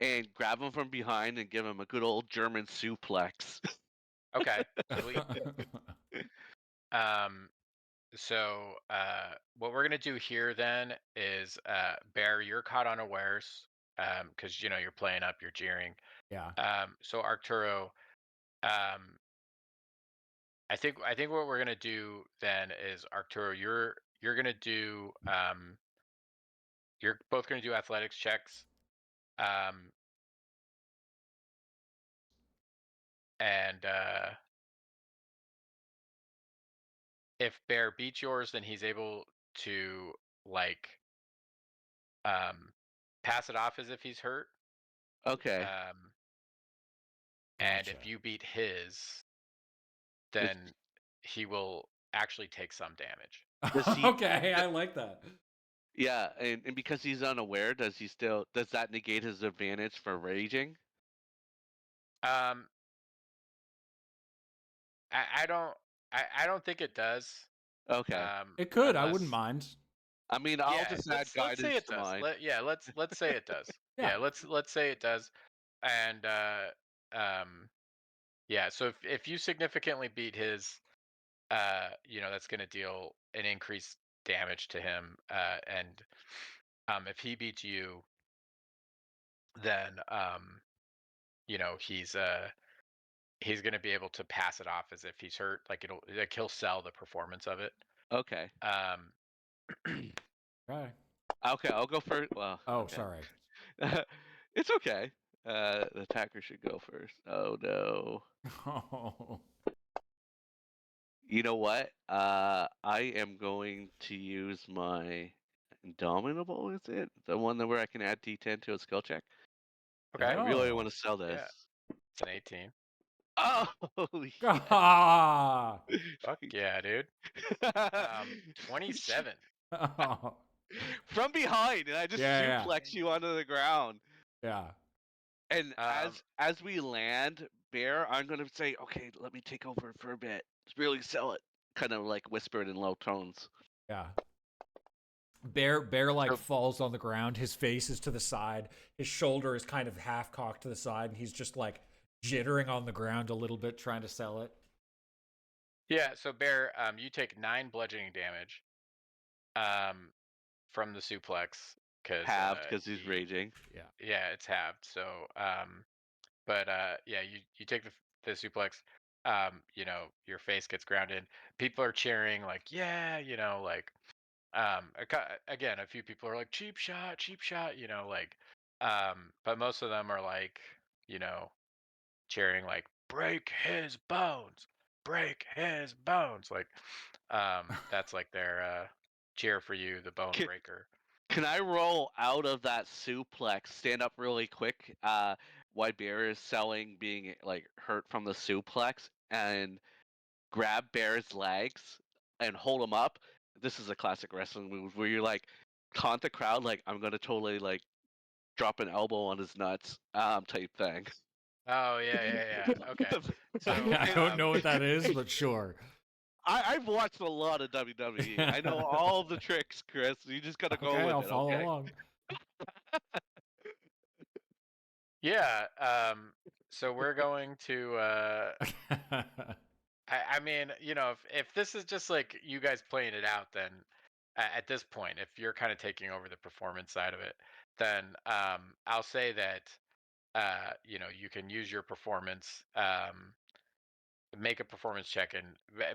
and grab him from behind and give him a good old German suplex. Okay. Sweet. Um So what we're gonna do here then is Bear, you're caught unawares because you're playing up, you're jeering. Yeah. So Arturo, um, I think what we're gonna do then is Arturo, you're gonna do you're both gonna do athletics checks. Um, and if Bear beats yours, then he's able to like um pass it off as if he's hurt. Okay. And Gotcha. if you beat his, Does, then he will actually take some damage. does he? Okay, I like that. Yeah, and because he's unaware, does that negate his advantage for raging? Um, I don't think it does. Okay. It could. I Unless, wouldn't mind. I mean, I'll yeah, just add let's say guidance it to does. mine. Let's say it does. Yeah. Yeah, let's say it does. And um, yeah. So if you significantly beat his, that's going to deal an increased damage to him. And if he beats you, then he's going to be able to pass it off as if he's hurt. Like he'll sell the performance of it. Okay. Right. Okay, I'll go first. Well. Oh, Okay. sorry. It's okay. The attacker should go first. Oh no. Oh. You know what? I am going to use my Indomitable. Is it the one where I can add D10 to a skill check? Okay. I really Oh. want to sell this. Yeah. It's an 18. Oh, Ah! Fuck yeah, dude. 27. Oh, from behind, and I just Yeah. suplex you onto the ground. yeah. And Um, as we land, Bear, I'm gonna say, okay, let me take over for a bit. Really sell it. Kind of like whispered in low tones. Yeah. Bear like So- falls on the ground. His face is to the side. His shoulder is kind of half cocked to the side, and he's just like jittering on the ground a little bit, trying to sell it. yeah, so Bear, you take 9 bludgeoning damage from the suplex because Halved because he's raging. yeah, it's halved. So but yeah, you take the suplex. Your face gets grounded. People are cheering like, yeah, like again, a few people are like cheap shot, like but most of them are like, you know, cheering like break his bones, break his bones. Like that's like their cheer for you, the bone Can, breaker. can I roll out of that suplex, stand up really quick, while Bear is selling being like hurt from the suplex, and grab Bear's legs and hold him up? This is a classic wrestling move where you're like taunt the crowd like I'm gonna totally like drop an elbow on his nuts, type thing. Oh yeah. Okay. So I don't know what that is, but sure. I've watched a lot of WWE. I know all the tricks, Chris. You just gotta go Okay, with I'll it. follow Okay. along. yeah, so we're going to I mean, if this is just like you guys playing it out, then at this point, if you're kind of taking over the performance side of it, then I'll say that you can use your performance, make a performance check, and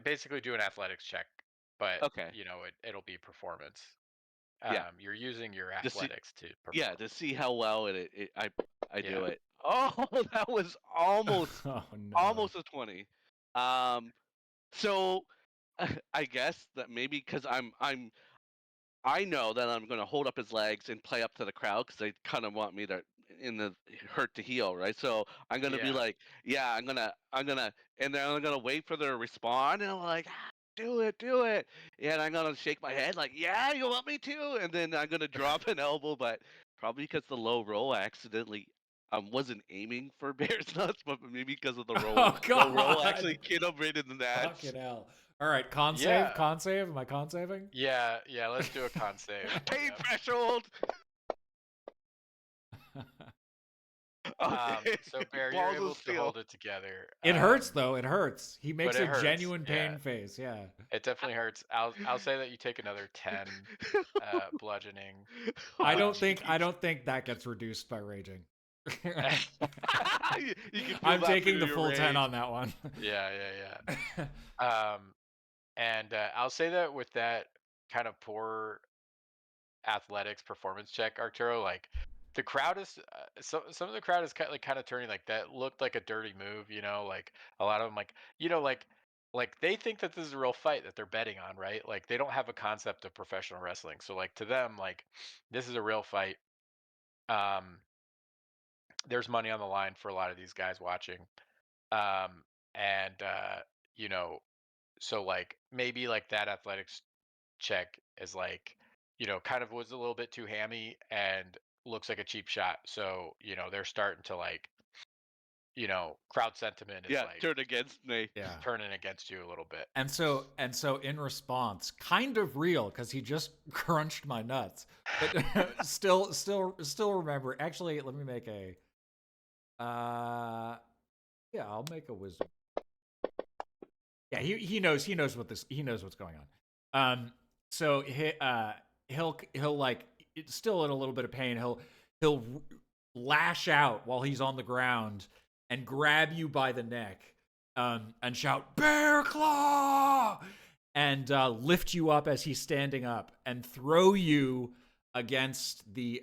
basically do an athletics check, but Okay. it'll be performance. Yeah. You're using your Just see, athletics to yeah, perform. to see how well I do Yeah. it. Oh, that was almost Oh no. almost a 20. So I guess that maybe because I know that I'm gonna hold up his legs and play up to the crowd because they kind of want me to in the hurt to heal, right? So I'm gonna be Yeah. like, yeah, I'm gonna, and then I'm gonna wait for them to respond, and I'm like, "Ah, do it, and I'm gonna shake my head like, yeah, you want me to, and then I'm gonna drop an elbow, but probably because the low roll, I accidentally. Wasn't aiming for Bear's nuts, but maybe because of the Oh low roll god. actually hit him right in the nuts. Fucking hell. All right, con Yeah. save. Con save. Am I con saving? Yeah. Let's do a con save. Pain Yep. threshold. Okay. So Bear, you're Balls able of to steel. hold it together. It hurts though. It hurts. He makes it a hurts, genuine pain yeah. face. Yeah. It definitely hurts. I'll say that you take another 10 bludgeoning. I Um, don't think that gets reduced by raging. You can feel I'm that taking through the your full 10 rage. on that one. yeah. And I'll say that with that kind of poor athletics performance check, Arturo, like the crowd is some of the crowd is kind of turning like that looked like a dirty move, like a lot of them like they think that this is a real fight that they're betting on, right? Like they don't have a concept of professional wrestling. So like to them, like this is a real fight. Um there's money on the line for a lot of these guys watching. And you know, so like maybe like that athletics check is like, kind of was a little bit too hammy and looks like a cheap shot. So, they're starting to like, crowd sentiment is Yeah, like turn against me. Yeah. turning against you a little bit. And so in response, kind of real because he just crunched my nuts. But still remember. Actually, let me make a yeah, I'll make a wisdom. Yeah, he knows what's going on. So he'll like it's still in a little bit of pain. He'll lash out while he's on the ground and grab you by the neck, and shout "Bear Claw!" and lift you up as he's standing up and throw you against the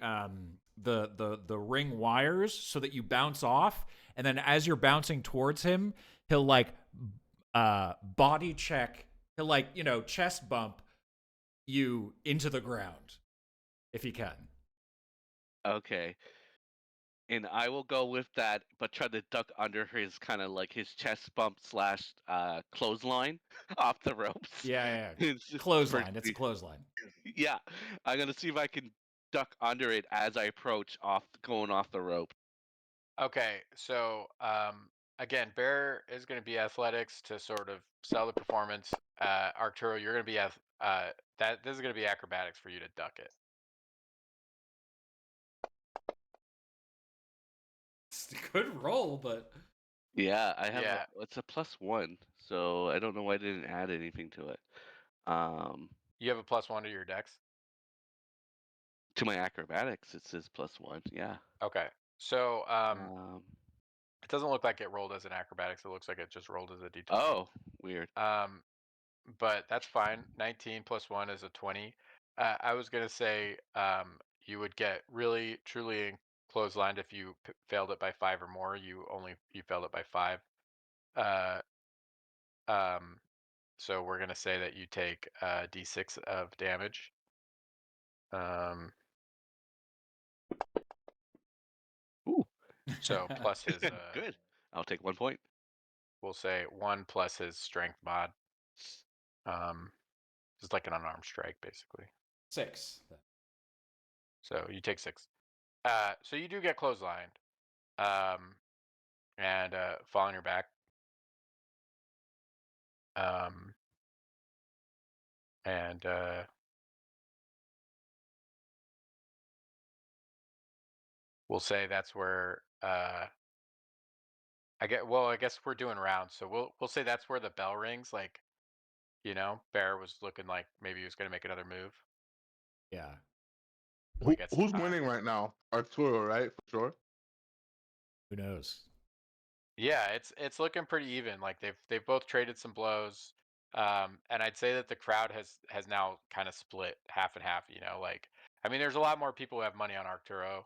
ring wires so that you bounce off. And then as you're bouncing towards him, he'll like body check. He'll like chest bump you into the ground if he can. Okay. and I will go with that, but try to duck under his kind of like his chest bump slash clothesline off the ropes. Yeah. It's just Clothesline. It's a pretty- clothesline. Yeah, I'm gonna see if I can duck under it as I approach going off the rope. Okay, so again, Bear is going to be athletics to sort of sell the performance. Arturo, you're going to be this is going to be acrobatics for you to duck it. It's a good roll, but Yeah, I have. Yeah. It's a +1, so I don't know why I didn't add anything to it. You have a +1 to your dex. To my acrobatics, it says +1. Yeah. Okay, so Um. it doesn't look like it rolled as an acrobatics. It looks like it just rolled as a d20. Oh, weird. But that's fine. 19 + 1 is a 20. I was gonna say you would get really truly clotheslined if you failed it by 5 or more. You failed it by 5. So we're gonna say that you take d6 of damage. Ooh. So plus his Good. I'll take 1 point. we'll say 1 plus his strength mod. It's like an unarmed strike basically. 6. So you take 6. So you do get clotheslined, and fall on your back. And we'll say that's where I guess we're doing rounds, so we'll say that's where the bell rings. Like, Bear was looking like maybe he was gonna make another move. Yeah. We get some Who's time. winning right now? Arturo, right? For sure. Who knows? Yeah, it's looking pretty even. Like they've both traded some blows. And I'd say that the crowd has now kind of split half and half, like I mean there's a lot more people who have money on Arturo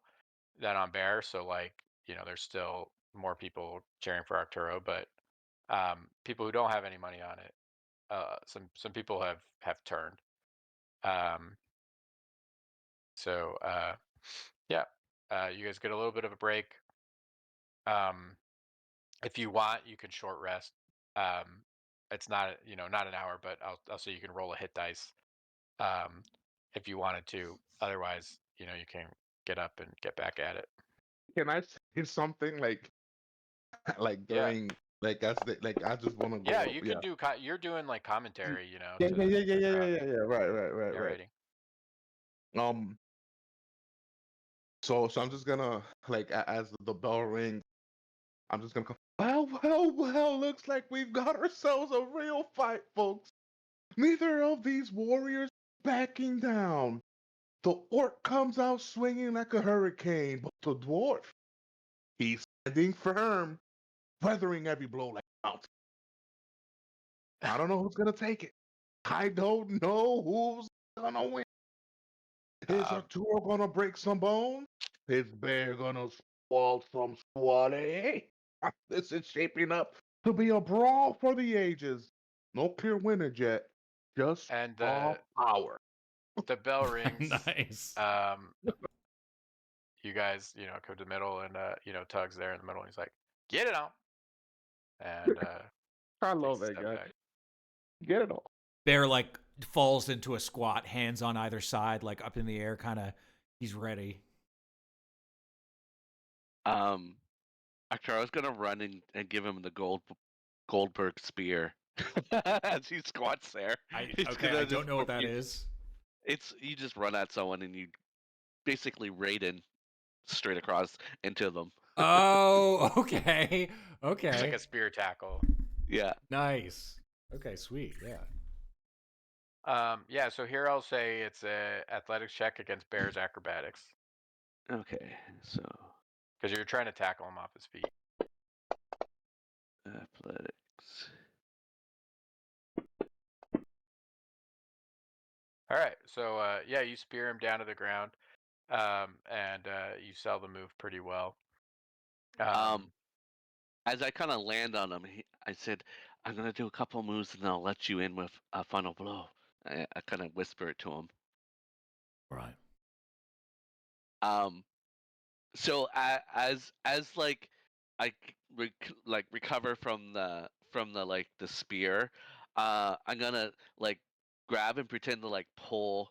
than on Bear, so like, there's still more people cheering for Arturo, but people who don't have any money on it, some people have turned. So yeah, you guys get a little bit of a break. If you want, you can short rest. It's not not an hour, but I'll say you can roll a hit dice if you wanted to. Otherwise, you can get up and get back at it. Can I say something like Yeah. during like I just want to go Yeah, up, you can do. You're doing like commentary, yeah, to yeah, yeah, yeah, the yeah, crowd, yeah, yeah, right. narrating. So I'm just gonna like as the bell rings, I'm just gonna go. Well. Looks like we've got ourselves a real fight, folks. Neither of these warriors backing down. The orc comes out swinging like a hurricane, but the dwarf, he's standing firm, weathering every blow like a mountain. I don't know who's gonna take it. I don't know who's gonna win. Is Arturo gonna break some bones? Is Bear gonna swallow some squally? This is shaping up to be a brawl for the ages. No clear winner yet, just And raw power. the bell rings. Nice. You guys, come to the middle, and Tug's there in the middle, and he's like, "Get it on!" And I love takes a that step guy. back. Get it all. Bear like falls into a squat, hands on either side, like up in the air, kind of. He's ready. Actually, I was gonna run and give him the Goldberg spear as he squats there. I It's okay. gonna I don't just know what poke that you. is. It's you just run at someone and you basically Raiden straight across into them. Oh, okay. It's like Okay. a spear tackle. Yeah. Nice. Okay, sweet. Yeah. Yeah. So here I'll say it's a athletics check against Bear's acrobatics Okay. So because you're trying to tackle him off his feet. athletics. All right. So yeah, you spear him down to the ground, and you sell the move pretty well. As I kind of land on him, I said, "I'm gonna do a couple moves and I'll let you in with a final blow." I kind of whisper it to him. Right. So as like like recover from the like the spear, I'm gonna like grab and pretend to like pull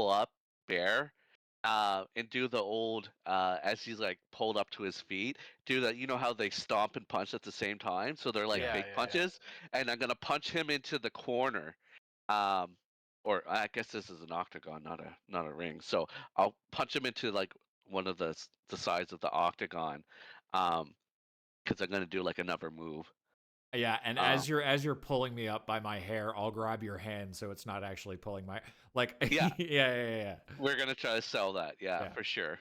up Bear, and do the old as he's like pulled up to his feet, do that. You know how they stomp and punch at the same time, so they're like Yeah. big Yeah. punches, and I'm gonna punch him into the corner. Um, or I guess this is an octagon, not a ring. So I'll punch him into like one of the sides of the octagon, because I'm gonna do like another move. Yeah, and Um, as you're pulling me up by my hair, I'll grab your hand so it's not actually pulling my like. Yeah. Yeah. we're gonna try to sell that, yeah, Yeah. for sure.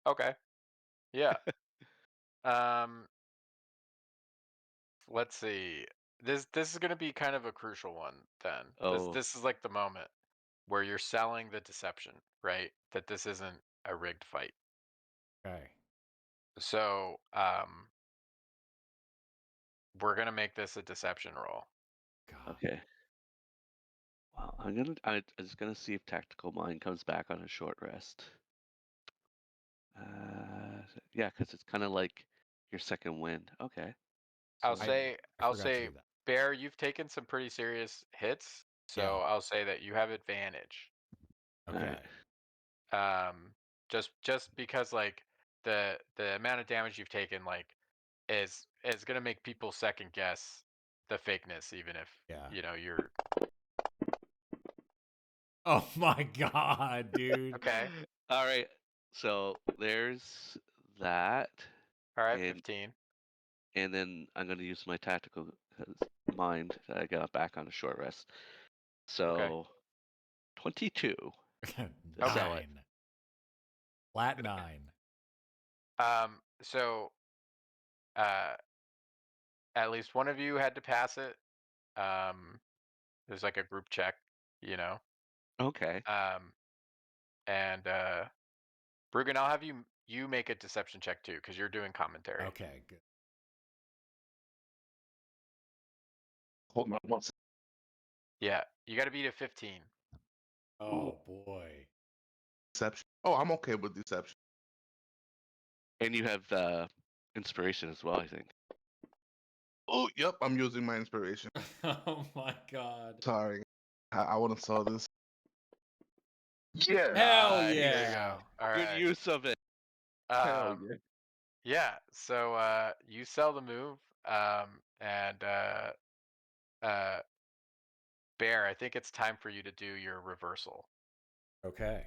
Okay. Yeah. Um, let's see. This is going to be kind of a crucial one then. Oh, This is like the moment where you're selling the deception, right? That this isn't a rigged fight. Okay. So, we're going to make this a deception roll. God. okay. Well, I'm just gonna see if Tactical Mind comes back on a short rest. Yeah, because it's kind of like your second wind. Okay. I'll So, say I I'll forgot to say do that. Bear, you've taken some pretty serious hits, so Yeah. I'll say that you have advantage. Okay. alright. Just because like the amount of damage you've taken like is gonna make people second guess the fakeness, even if Yeah. you know you're Oh my god, dude. okay. All right. So there's that, All right, and 15. then I'm gonna use my tactical mind that I got back on a short rest. Okay. So 22. Okay. 9. Flat 9. So uh, at least one of you had to pass it. There's like a group check, you know. Okay. Um, and Brugan, I'll have you make a deception check too, because you're doing commentary. Okay, good. Hold on one second. Yeah, you got to beat a 15. Oh boy. Deception. Oh, I'm okay with deception. And you have inspiration as well, I think. Oh, yep, I'm using my inspiration. Oh my god. Sorry, I want to saw this. Yeah. Hell There you yeah. go. All Good right. use of it. Hell Um, yeah. yeah. So you sell the move, and Bear, I think it's time for you to do your reversal. Okay.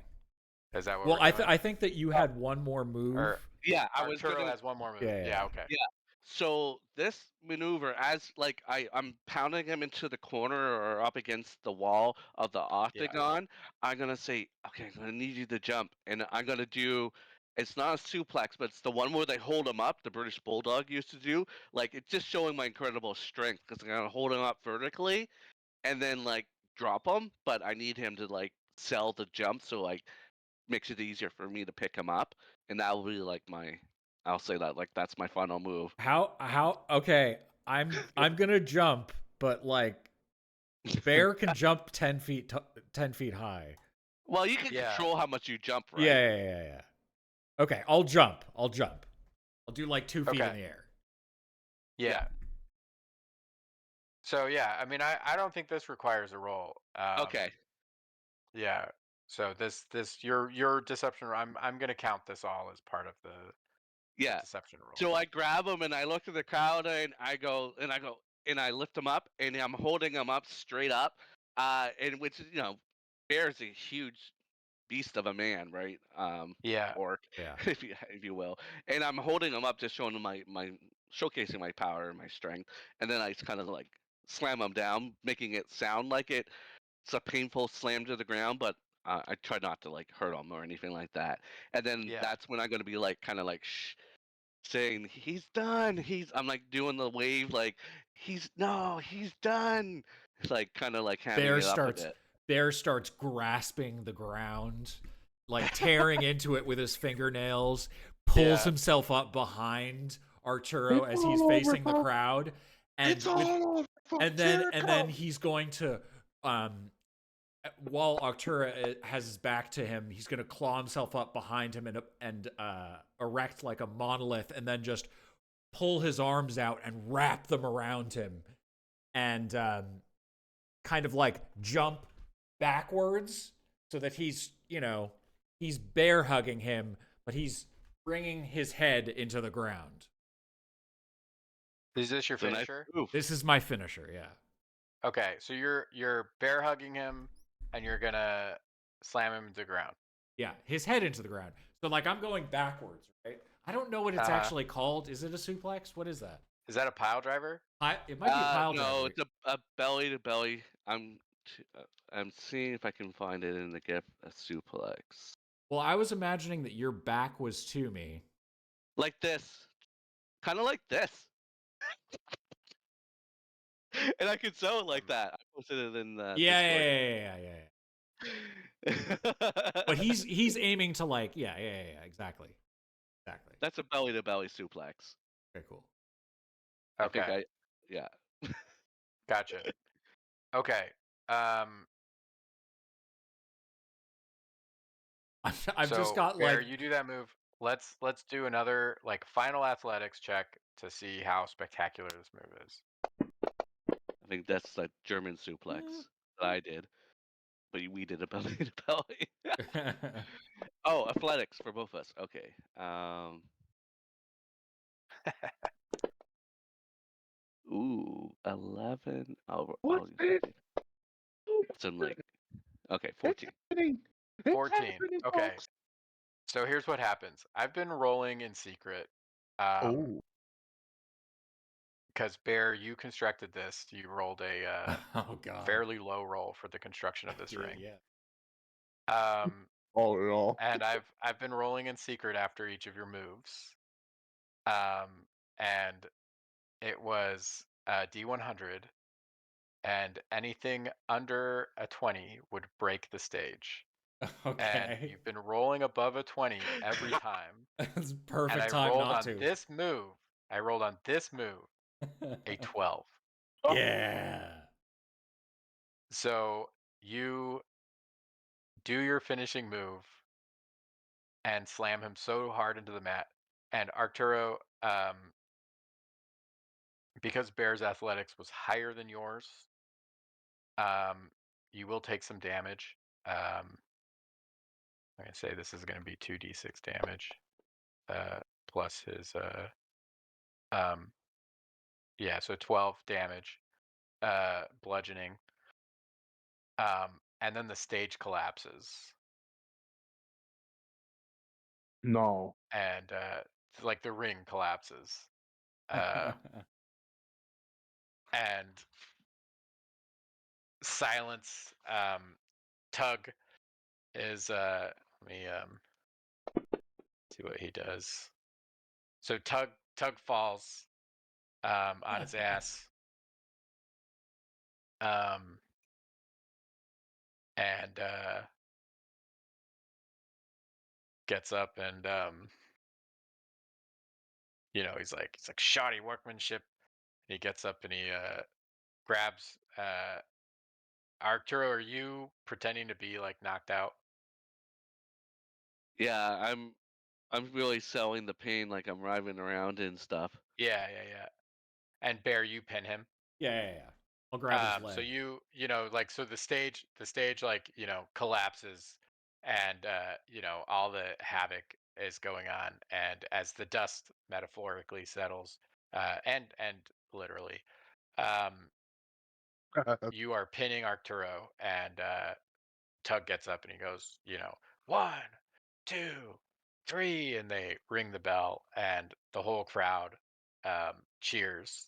Is that what Well, we're doing? I think that you had one more move. Or Yeah, I was Arturo gonna. has one more move. Yeah. Yeah. Okay. Yeah. So this maneuver, as like I'm pounding him into the corner or up against the wall of the octagon, I'm gonna say, okay, I'm gonna need you to jump, and I'm gonna do. It's not a suplex, but it's the one where they hold him up. The British Bulldog used to do. Like it's just showing my incredible strength because I'm gonna hold him up vertically, and then like drop him. But I need him to like sell the jump, so like makes it easier for me to pick him up, and that will be like my. I'll say that like that's my final move. How okay, I'm gonna jump, but like Bear can jump 10 feet 10 feet high. Well, you can Yeah. control how much you jump, right? Yeah. Okay, I'll jump. I'll do like 2 feet in Okay. the air. Yeah. So yeah, I mean, I don't think this requires a roll. Okay. Yeah. So this your deception. I'm gonna count this all as part of the Yeah. deception roll. So I grab him and I look at the crowd and I lift him up and I'm holding him up straight up. And which is, Bear's a huge beast of a man, right? Yeah. Orc, Yeah. if you will. And I'm holding him up, just showing him my showcasing my power and my strength. And then I kind of like slam him down, making it sound like it's a painful slam to the ground, but I try not to like hurt him or anything like that. And then Yeah. that's when I'm gonna be like kind of like shh, saying he's done. I'm like doing the wave like he's done. It's like kind of like hamming it up a bit. Bear starts grasping the ground, like tearing into it with his fingernails, pulls Yeah. himself up behind Arturo as he's facing the crowd, and It's all over for and then Jericho. he's going to while Arctura has his back to him, he's going to claw himself up behind him and erect like a monolith, and then just pull his arms out and wrap them around him, and kind of like jump backwards so that he's bear hugging him, but he's bringing his head into the ground. Is this your It's a nice finisher? move. This is my finisher, yeah. Okay, so you're bear hugging him, and you're gonna slam him to the ground. Yeah, his head into the ground. So like I'm going backwards, right? I don't know what it's Uh-huh. actually called. Is it a suplex? What is that? Is that a pile driver? It might be a pile No, driver. it's a belly to belly. I'm seeing if I can find it in the GIF. A suplex Well, I was imagining that your back was to me. like this, kind of like this, and I could sew it like that. I posted it in the Yeah. Discord. But he's aiming to like yeah, exactly. That's a belly to belly suplex. Okay, cool. I think Okay, yeah. gotcha. Okay, I've so just got Bear, like you do that move. Let's do another like final athletics check to see how spectacular this move is. I think that's the German suplex that I did, but we did a belly to belly. Oh, athletics for both of us. Okay. Ooh, 11. What's this? It's in like, okay, 14. Happening? It's 14. happening, Okay. folks. So here's what happens. I've been rolling in secret. Oh, Because Bear, you constructed this. You rolled a oh god. fairly low roll for the construction of this Yeah, ring. yeah. all in all. And I've been rolling in secret after each of your moves. And it was D100, and anything under a 20 would break the stage. And Okay. you've been rolling above a 20 every time. That's And perfect I time rolled not on to. this move. I rolled on this move a 12. Yeah. So you do your finishing move and slam him so hard into the mat. And Arturo, because Bear's athletics was higher than yours, you will take some damage. I'm gonna say this is gonna be 2d6 damage, plus his yeah, so 12 damage, bludgeoning. And then the stage collapses, No. and like the ring collapses, and silence. Tug is let me see what he does. So Tug falls on his ass, and gets up, and he's like shoddy workmanship. He gets up and he grabs Arturo. Are you pretending to be like knocked out? Yeah, I'm really selling the pain, like I'm writhing around and stuff. Yeah. And Bear, you pin him. Yeah. I'll grab his leg. So so the stage like collapses, and all the havoc is going on, and as the dust metaphorically settles, and literally, you are pinning Arturo, and Tug gets up and he goes, 1, 2, 3, and they ring the bell, and the whole crowd cheers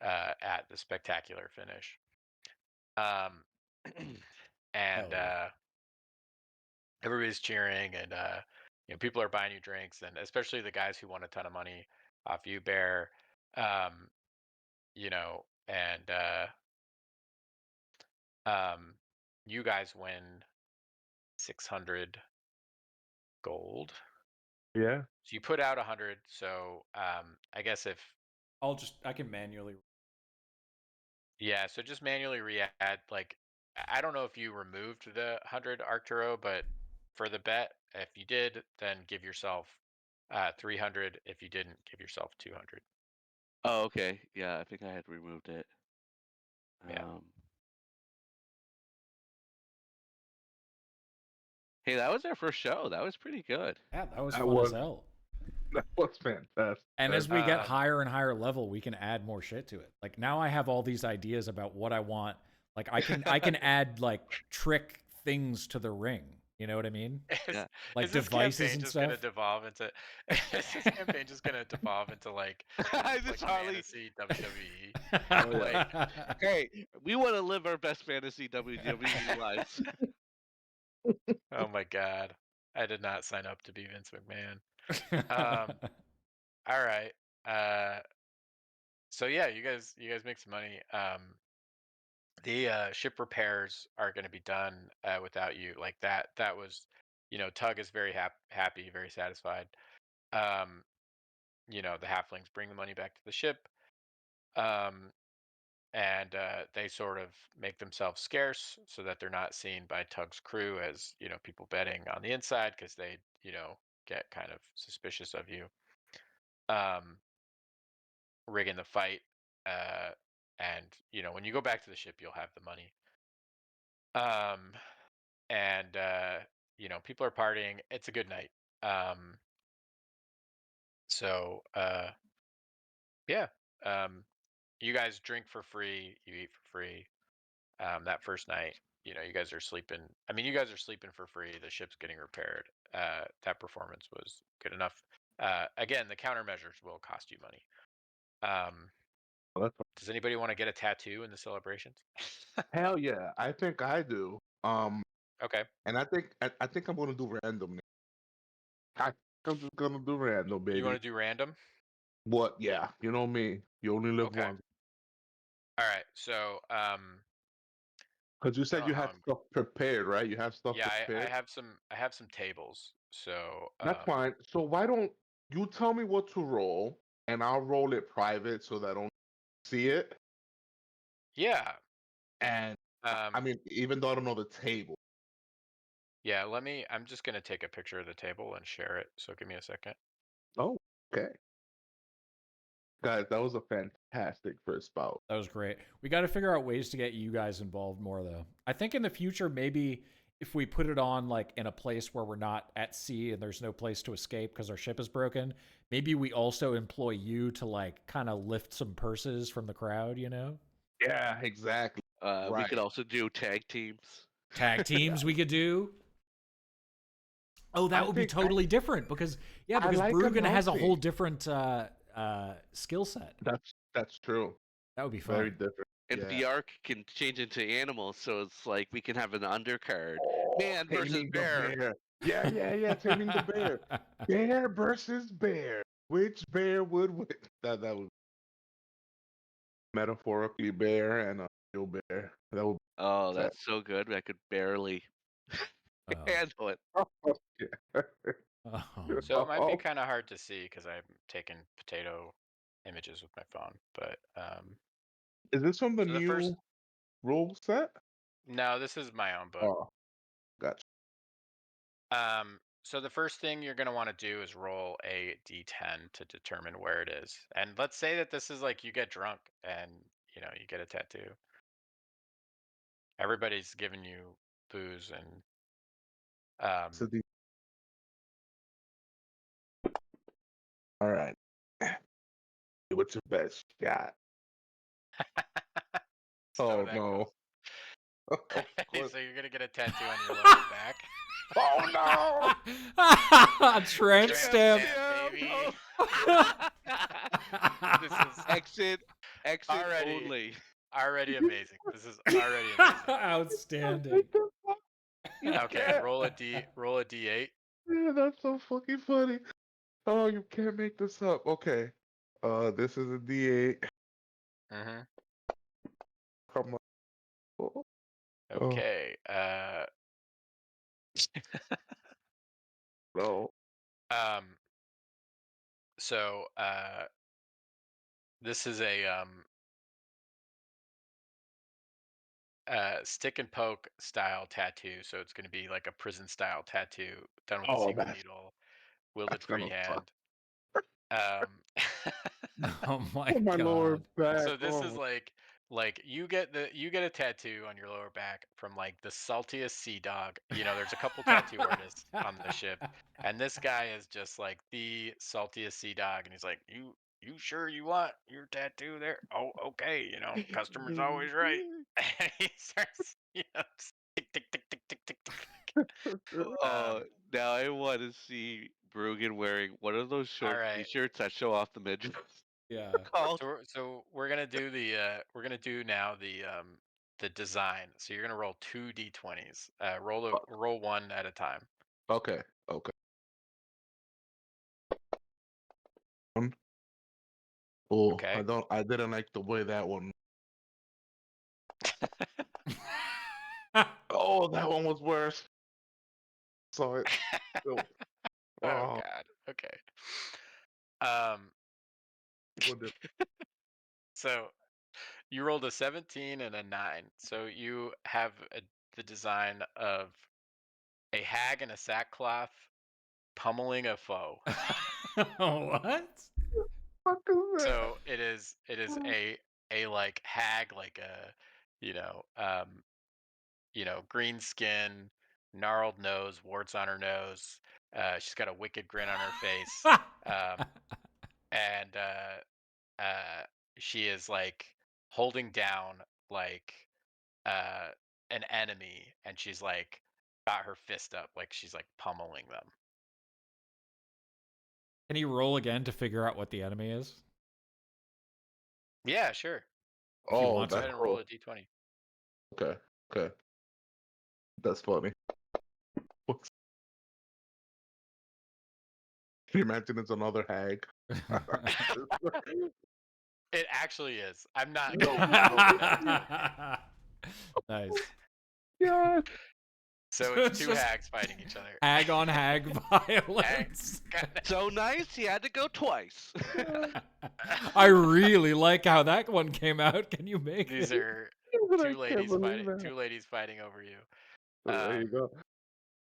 at the spectacular finish. And yeah. everybody's cheering, and people are buying you drinks, and especially the guys who won a ton of money off you, Bear. And you guys win 600 gold. Yeah. So you put out 100. So I guess I can manually. so just manually re-add like I don't know if you removed the 100 Arcturo, but for the bet, if you did, then give yourself 300. If you didn't, give yourself 200. Oh, okay. Yeah, I think I had removed it. Yeah. Hey, that was our first show. That was pretty good. Yeah, that was That fun as was- hell. That was fantastic. And as we get Um, higher and higher level, we can add more shit to it. Like now I have all these ideas about what I want. Like I can add like trick things to the ring. You know what I mean? Yeah. Like is this devices campaign and just stuff. gonna devolve into? Is this campaign just gonna devolve into like This Harley. fantasy WWE? Oh, Like, Hey, we want to live our best fantasy WWE lives. oh my god, I did not sign up to be Vince McMahon. All right. So yeah, you guys make some money. The ship repairs are going to be done without you. Like that was, Tug is very happy, very satisfied. Um, the halflings bring the money back to the ship, um, and they sort of make themselves scarce so that they're not seen by Tug's crew as people betting on the inside because they get kind of suspicious of you. Rigging the fight, and when you go back to the ship, you'll have the money. And people are partying. It's a good night. Um, so yeah, you guys drink for free, you eat for free. That first night, you guys are sleeping. I mean, you guys are sleeping for free. The ship's getting repaired. That performance was good enough. Again, the countermeasures will cost you money. Does anybody want to get a tattoo in the celebrations? Hell yeah, I think I do. Okay. And I think I'm gonna do random. I'm just gonna do random, baby. You want to do random? What? Yeah, you know me. You only live Okay. once. All right. So, Because you I said don't you know how had stuff prepared, right? You have stuff yeah, I prepared. have some tables. So, That's fine. So why don't you tell me what to roll, and I'll roll it private so that I don't see it. yeah. And I Um, mean, even though I don't know the table. yeah, I'm just gonna take a picture of the table and share it. So give me a second. Oh, okay. Guys, that was a fantastic first bout. That was great. We got to figure out ways to get you guys involved more, though. I think in the future, maybe if we put it on like in a place where we're not at sea and there's no place to escape because our ship is broken, maybe we also employ you to like kind of lift some purses from the crowd, you know? Yeah, exactly. We Right. could also do tag teams. Tag teams we could do. Oh, that I would be think totally different because I because like Bruggen has a Anansi. whole different skill set. That's true. That would be fun. Very different. And Yeah. the arc can change into animals, so it's like we can have an undercard. Man versus Taming the bear. Yeah. Taming the bear. Bear versus bear. Which bear would win? That would metaphorically bear and a real bear. That would Oh, be that's so good. I could barely Oh. handle it. yeah. Oh. So it might be Oh, kind of hard to see because I'm taking potato images with my phone. But is this from the so the new first, rule set? no, this is my own book. Oh, gotcha. So the first thing you're gonna want to do is roll a d10 to determine where it is. And let's say that this is like you get drunk and you get a tattoo. Everybody's giving you booze and So all right. What's your best shot? so Oh that no. Of goes. course. So you're gonna get a tattoo on your lower back. Oh no! Tramp stamp. baby. This is Exit Already. only. already amazing. This is already amazing. Outstanding. Okay, roll a d8. Yeah, that's so fucking funny. Oh, you can't make this up. Okay. This is a D8. Mm-hmm. Come on. Oh, Okay. no. Um. So this is a stick and poke style tattoo. So it's going to be like a prison style tattoo done with a Oh, single that's needle, wielded that's gonna suck. freehand. Um, Oh my Oh, my lower god. back. so this is Oh. like you get a tattoo on your lower back from like the saltiest sea dog. You know, there's a couple tattoo artists on the ship, and this guy is just like the saltiest sea dog, and he's like, you sure you want your tattoo there? Oh, okay, you know, customer's always right. And he starts, just tick tick tick tick tick tick tick. Oh, now I want to see Brugan wearing one of those All short right. t-shirts that show off the midriff. Yeah. Called. So we're gonna do we're gonna do now the design. So you're gonna roll 2 d20s. Roll one at a time. Okay. Okay. Oh, Okay. I didn't like the way that one. Oh, that one was worse. So it. Oh Oh, God. Okay. Um. what did- So you rolled a 17 and a 9. So you have the design of a hag in a sackcloth pummeling a foe. What? fuck is that? So it is a like hag, like a you know um green skin, gnarled nose, warts on her nose. She's got a wicked grin on her face, um, and she is like holding down like uh, an enemy, and she's like got her fist up, like she's like pummeling them. Can you roll again to figure out what the enemy is? Yeah, sure. If you Oh, want Go that's ahead and cool. roll a d20. Okay. Okay. That's funny. What's- Can you imagine it's another hag? It actually is. I'm not. No, Nice. yeah. So So it's it's two just hags fighting each other. hag on hag Hag. violence. So nice, he had to go twice. I really like how that one came out. Can you make These it? are But I two can't ladies believe fighting. that. Two ladies fighting over you There you go.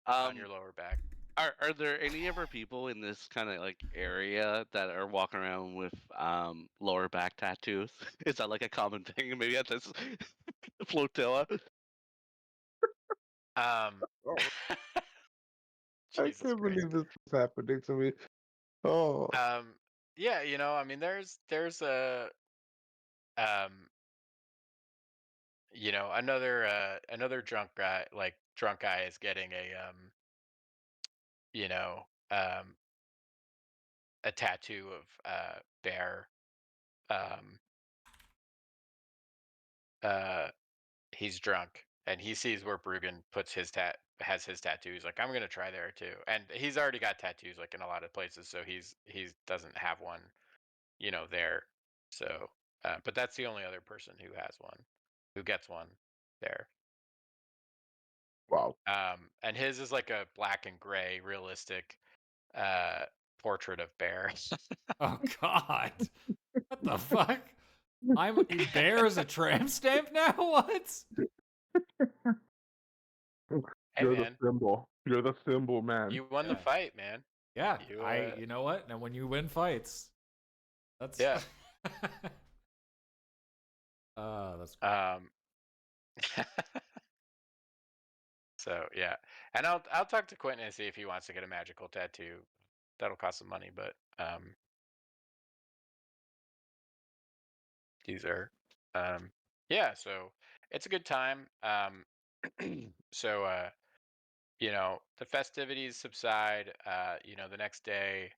on your lower back. Are there any ever people in this kind of like area that are walking around with lower back tattoos? Is that like a common thing? Maybe at this flotilla. Um, Oh, I Jesus can't Christ. believe this is happening to me. Oh, Yeah, I mean, there's a um, another drunk guy is getting you know, um, a tattoo of bear. Um, uh, he's drunk and he sees where Brugan has his tattoo. He's like, I'm gonna try there too. And he's already got tattoos like in a lot of places, so he doesn't have one, there. So, but that's the only other person who has one, who gets one there. wow. And his is like a black and gray, realistic uh, portrait of bear. Oh God. What the fuck? Bear is a tramp stamp now? What? Hey You're the man, symbol. You're the symbol, man. you won the Yeah. fight, man. Yeah. You You know what? And when you win fights, that's yeah. that's cool. So yeah, and I'll talk to Quentin and see if he wants to get a magical tattoo. That'll cost some money, but these are yeah. So it's a good time. So the festivities subside. The next day,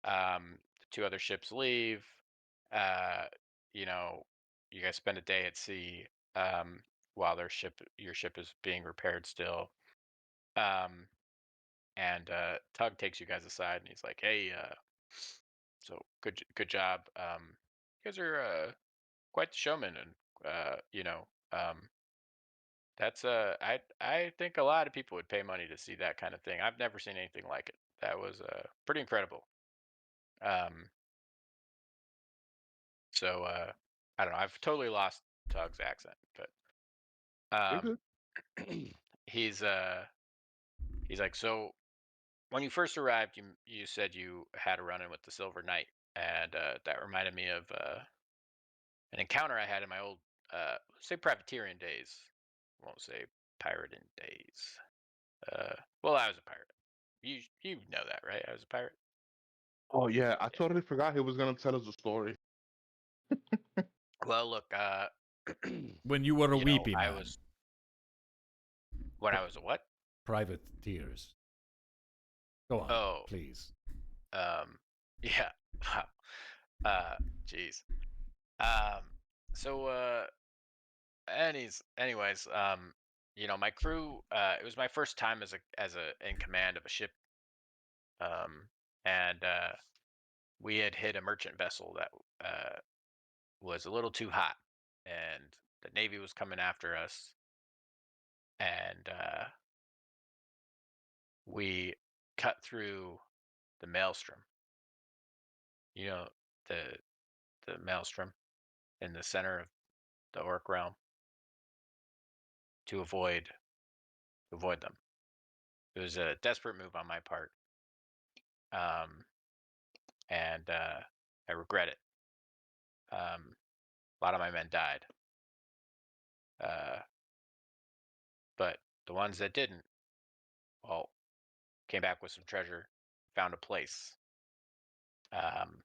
the two other ships leave. Uh, you know, you guys spend a day at sea while your ship is being repaired still. Um, and Tug takes you guys aside and he's like, "Hey, so good job. You guys are quite the showman, and that's I think a lot of people would pay money to see that kind of thing. I've never seen anything like it. That was pretty incredible. Um, so I don't know. I've totally lost Tug's accent, but You're Um, good. he's like, so when you first arrived, you said you had a run-in with the Silver Knight, and that reminded me of an encounter I had in my old, say, privateering days. Won't say pirating days. Well, I was a pirate. You know that, right? I was a pirate. Oh yeah, I Yeah. totally forgot he was gonna tell us a story. Well, look, When you were a you know, weepy I man. was when I was a what? Privateers. Go on, Oh, please. yeah. Wow. Uh, jeez. Um, so anyways, you know, my crew. It was my first time as a in command of a ship. Um, and we had hit a merchant vessel that was a little too hot, and the Navy was coming after us, and we cut through the maelstrom. You know, the the maelstrom in the center of the orc realm to avoid them. It was a desperate move on my part, um, and I regret it. A lot of my men died, uh, but the ones that didn't, well, came back with some treasure, found a place. Um,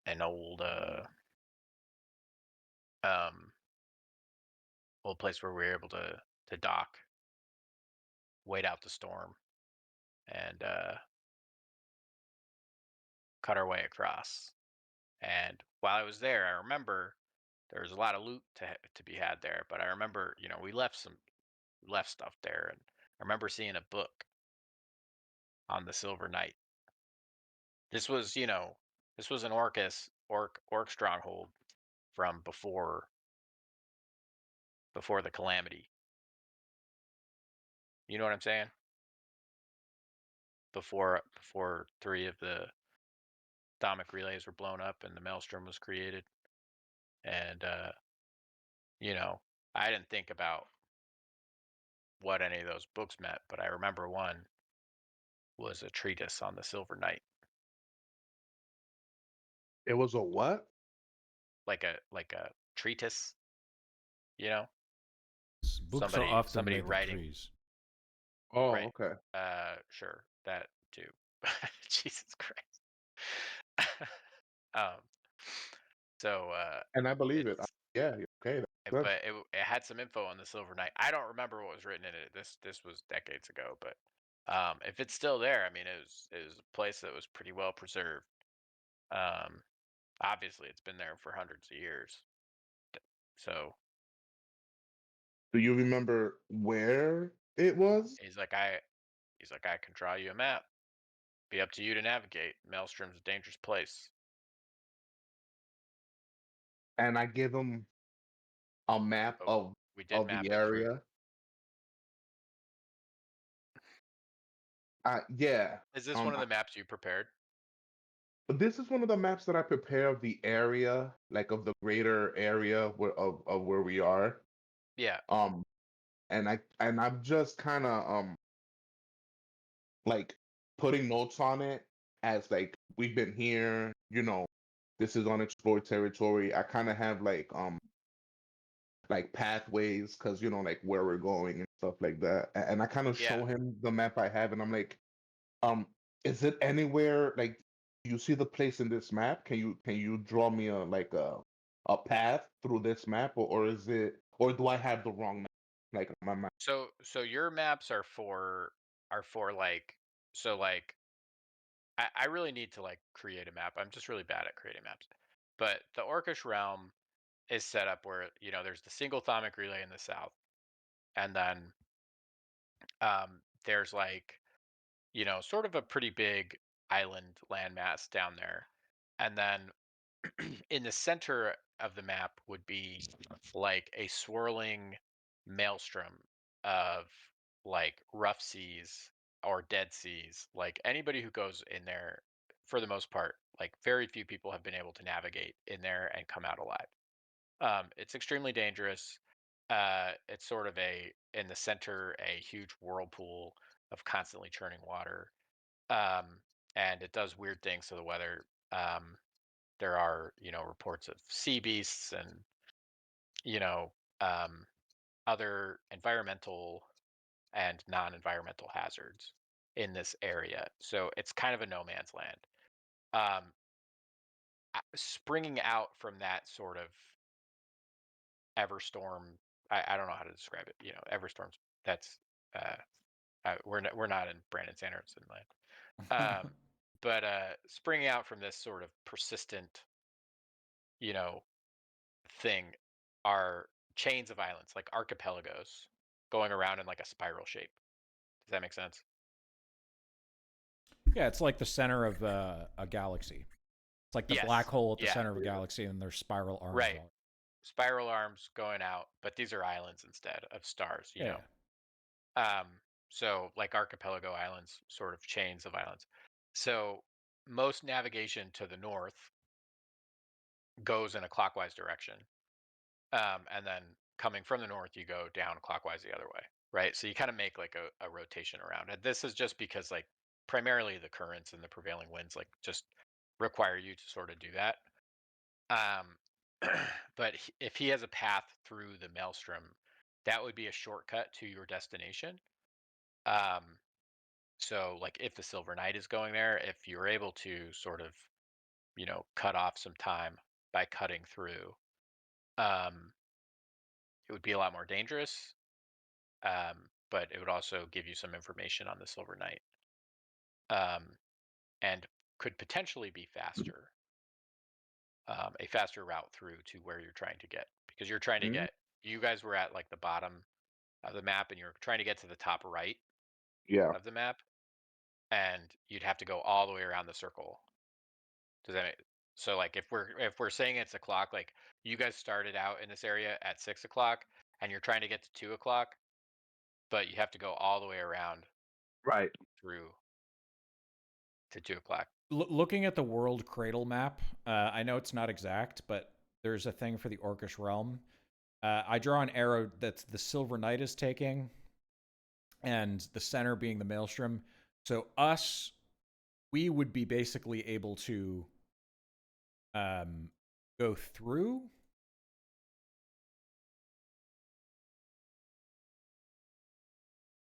an um, old place where we were able to dock, wait out the storm, and cut our way across. And while I was there, I remember there was a lot of loot to be had there. But I remember, you know, we left stuff there, and I remember seeing a book on the Silver Knight. This was, you know, this was an orc stronghold from before the calamity. You know what I'm saying? Before three of the Thaumic relays were blown up and the Maelstrom was created. And you know, I didn't think about what any of those books meant, but I remember one was a treatise on the Silver Knight, It was a what? like a treatise, you know, Books are often somebody made of writing, trees. Oh, right? okay. Sure, that too. Jesus Christ. um, so And I believe it. it's Yeah, okay, that's good. but it had some info on the Silver Knight. I don't remember what was written in it. This was decades ago, but if it's still there, I mean, it was a place that was pretty well preserved. Um, obviously, it's been there for hundreds of years. So Do you remember where it was? he's like, I can draw you a map. Be up to you to navigate. Maelstrom's a dangerous place. And I give him a map But of we did map the it for you. area. Yeah. Is this one of I- the maps you prepared? this is one of the maps that I prepare of the area, like of the greater area of where we are. Yeah. Um, and I'm just kind of like putting notes on it as like we've been here, this is unexplored territory. I kind of have like pathways because like where we're going and stuff like that. And I kind of Yeah. show him the map I have, and I'm like, um, is it anywhere like you see the place in this map? Can you draw me a path through this map, or is it, or do I have the wrong map? Like my map. So your maps are for like, so like I really need to like create a map. I'm just really bad at creating maps. But the Orcish realm is set up where, you know, there's the single Thaumic relay in the south, and then there's like, you know, sort of a pretty big island landmass down there. And then in the center of the map would be like a swirling maelstrom of like rough seas or dead seas. Like anybody who goes in there, for the most part, like very few people have been able to navigate in there and come out alive. It's extremely dangerous. It's sort of in the center, a huge whirlpool of constantly churning water. Um, and it does weird things to the weather. There are, reports of sea beasts and, you know, um, other environmental and non-environmental hazards in this area. So it's kind of a no man's land. Um, Springing out from that sort of Everstorm, I don't know how to describe it. Everstorm's that's we're not in Brandon Sanderson land. But springing out from this sort of persistent, you know, thing are chains of islands, like archipelagos, going around in like a spiral shape. Does that make sense? Yeah, it's like the center of a galaxy. It's like the black Yes. hole at the Yeah. center of a galaxy, and there's spiral arms. Right. all- Spiral arms going out, but these are islands instead of stars. Yeah. So like archipelago islands, sort of chains of islands. So most navigation to the north goes in a clockwise direction. And then coming from the north, you go down clockwise the other way, right? So you kind of make like a rotation around. And this is just because like primarily the currents and the prevailing winds like just require you to sort of do that. Um, but if he has a path through the maelstrom, that would be a shortcut to your destination. Um, so like if the Silver Knight is going there, if you're able to sort of, cut off some time by cutting through, um, it would be a lot more dangerous. But it would also give you some information on the Silver Knight, um, and could potentially be faster, a faster route through to where you're trying to get, because you're trying to Mhm. get. You guys were at like the bottom of the map, and you're trying to get to the top right Yeah. of the map, and you'd have to go all the way around the circle. Does that make so like if we're saying it's a clock, like you guys started out in this area at 6 o'clock and you're trying to get to 2 o'clock, but you have to go all the way around Right. through to 2 o'clock. Looking at the world cradle map, I know it's not exact, but there's a thing for the Orcish realm. I draw an arrow that the Silver Knight is taking, and the center being the Maelstrom. So we would be basically able to go through.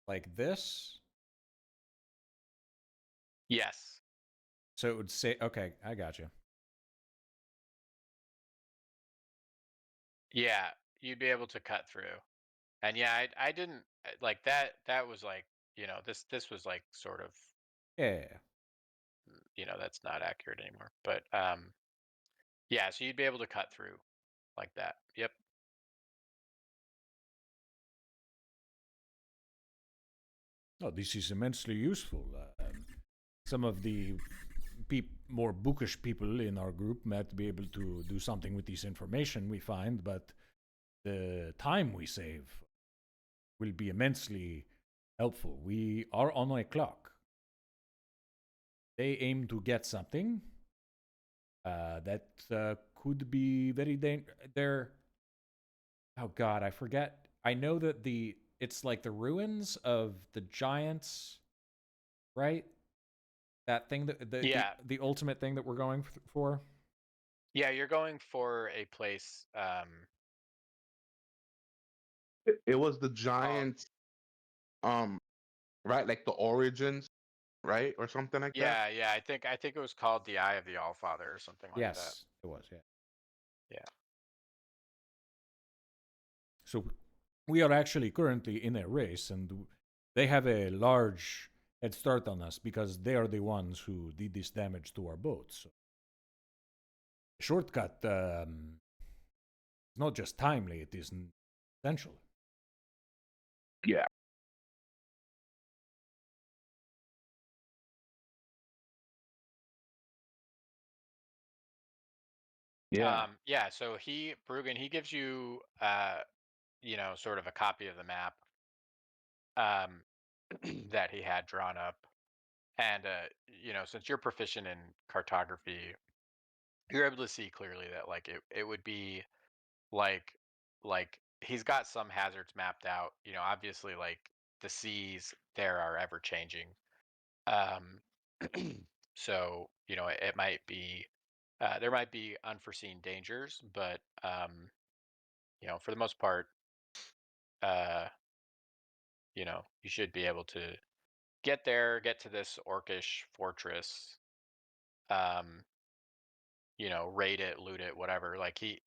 Like this. Yes. So it would say, okay, I got you. Yeah, you'd be able to cut through. And yeah, I didn't like that. That was like, this was like sort of, Yeah. that's not accurate anymore. But yeah, so you'd be able to cut through like that. Yep. Oh, this is immensely useful. Some of the more bookish people in our group might be able to do something with this information we find, but the time we save will be immensely helpful. We are on a clock. They aim to get something that could be very dangerous. Oh God, I forget. I know that it's like the ruins of the giants, right? That thing that Yeah. the ultimate thing that we're going for. Yeah, you're going for a place. It was the Giants, right? Like the origins, right, or something like that. Yeah. I think it was called the Eye of the Allfather or something like that. Yes, it was. Yeah. Yeah. So we are actually currently in a race, and they have a large head start on us because they are the ones who did this damage to our boats. So shortcut is not just timely; it is essential. Yeah. Yeah. Yeah. So Bruggen, he gives you, sort of a copy of the map, um, that he had drawn up, and since you're proficient in cartography, you're able to see clearly that like it would be like he's got some hazards mapped out. You know, obviously, like the seas there are ever changing. Um, so you know, it might be there might be unforeseen dangers, but you know, for the most part, uh, you know, you should be able to get there, get to this orcish fortress, um, you know, raid it, loot it, whatever. Like he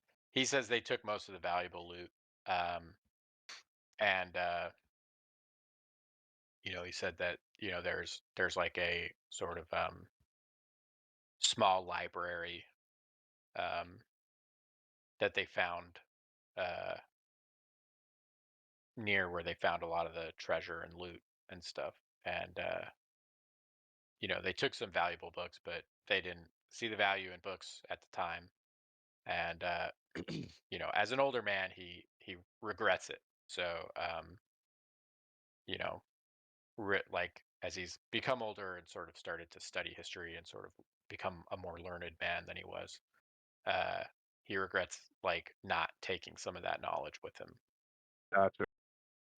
says they took most of the valuable loot. Um, and you know, he said that, you know, there's like a sort of small library um that they found uh near where they found a lot of the treasure and loot and stuff. And you know, they took some valuable books, but they didn't see the value in books at the time. And you know, as an older man, he regrets it. So you know, like as he's become older and sort of started to study history and sort of become a more learned man than he was, uh, he regrets like not taking some of that knowledge with him. Gotcha.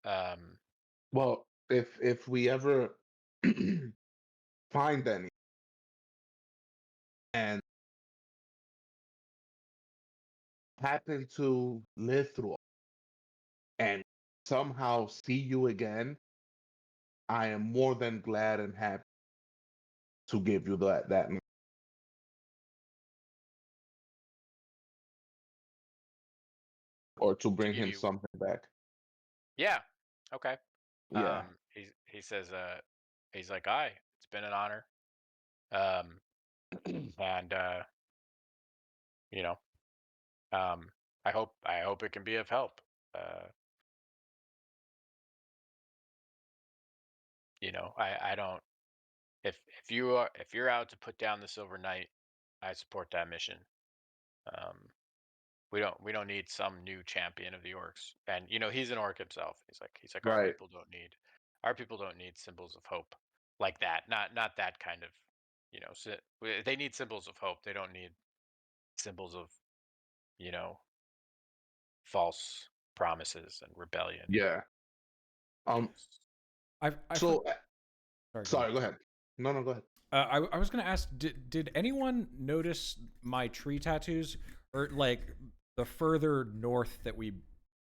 Um, Well, if we ever find any and happen to live through and somehow see you again, I am more than glad and happy to give you that or to to bring give him you, something back. yeah, okay. Yeah. He says, he's like, "Aye, it's been an honor." Um, and you know, um, I hope it can be of help. Uh, you know, I don't if you're out to put down the Silver Knight, I support that mission. Um, we don't need some new champion of the orcs. And you know, he's an orc himself. He's like Right. our people don't need symbols of hope like that. Not that kind of, you know, they need symbols of hope. They don't need symbols of, you know, false promises and rebellion. Yeah. Um. I So, sorry, go ahead. sorry. Go ahead. No, no. Go ahead. I was gonna ask, did anyone notice my tree tattoos, or like the further north that we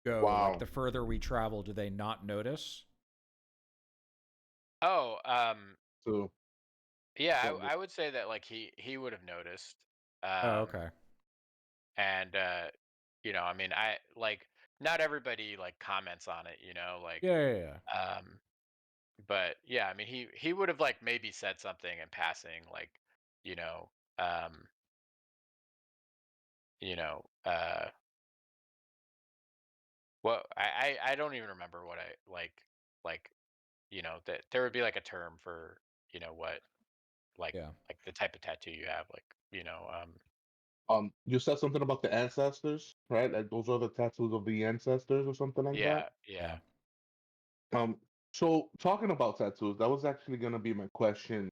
go, like Wow. the further we travel, do they not notice? Oh, So, yeah, go ahead. I would say that like he would have noticed. Oh, Um, okay. and you know, I mean, I like not everybody like comments on it, you know, like Yeah. um but yeah, I mean, he would have like maybe said something in passing, like, you know, um, you know, what I don't even remember what I like, you know, that there would be like a term for, you know, what Yeah. like the type of tattoo you have, like, you know, You said something about the ancestors, right? Like those are the tattoos of the ancestors or something like that. yeah. Yeah. Um. So, talking about tattoos, that was actually gonna be my question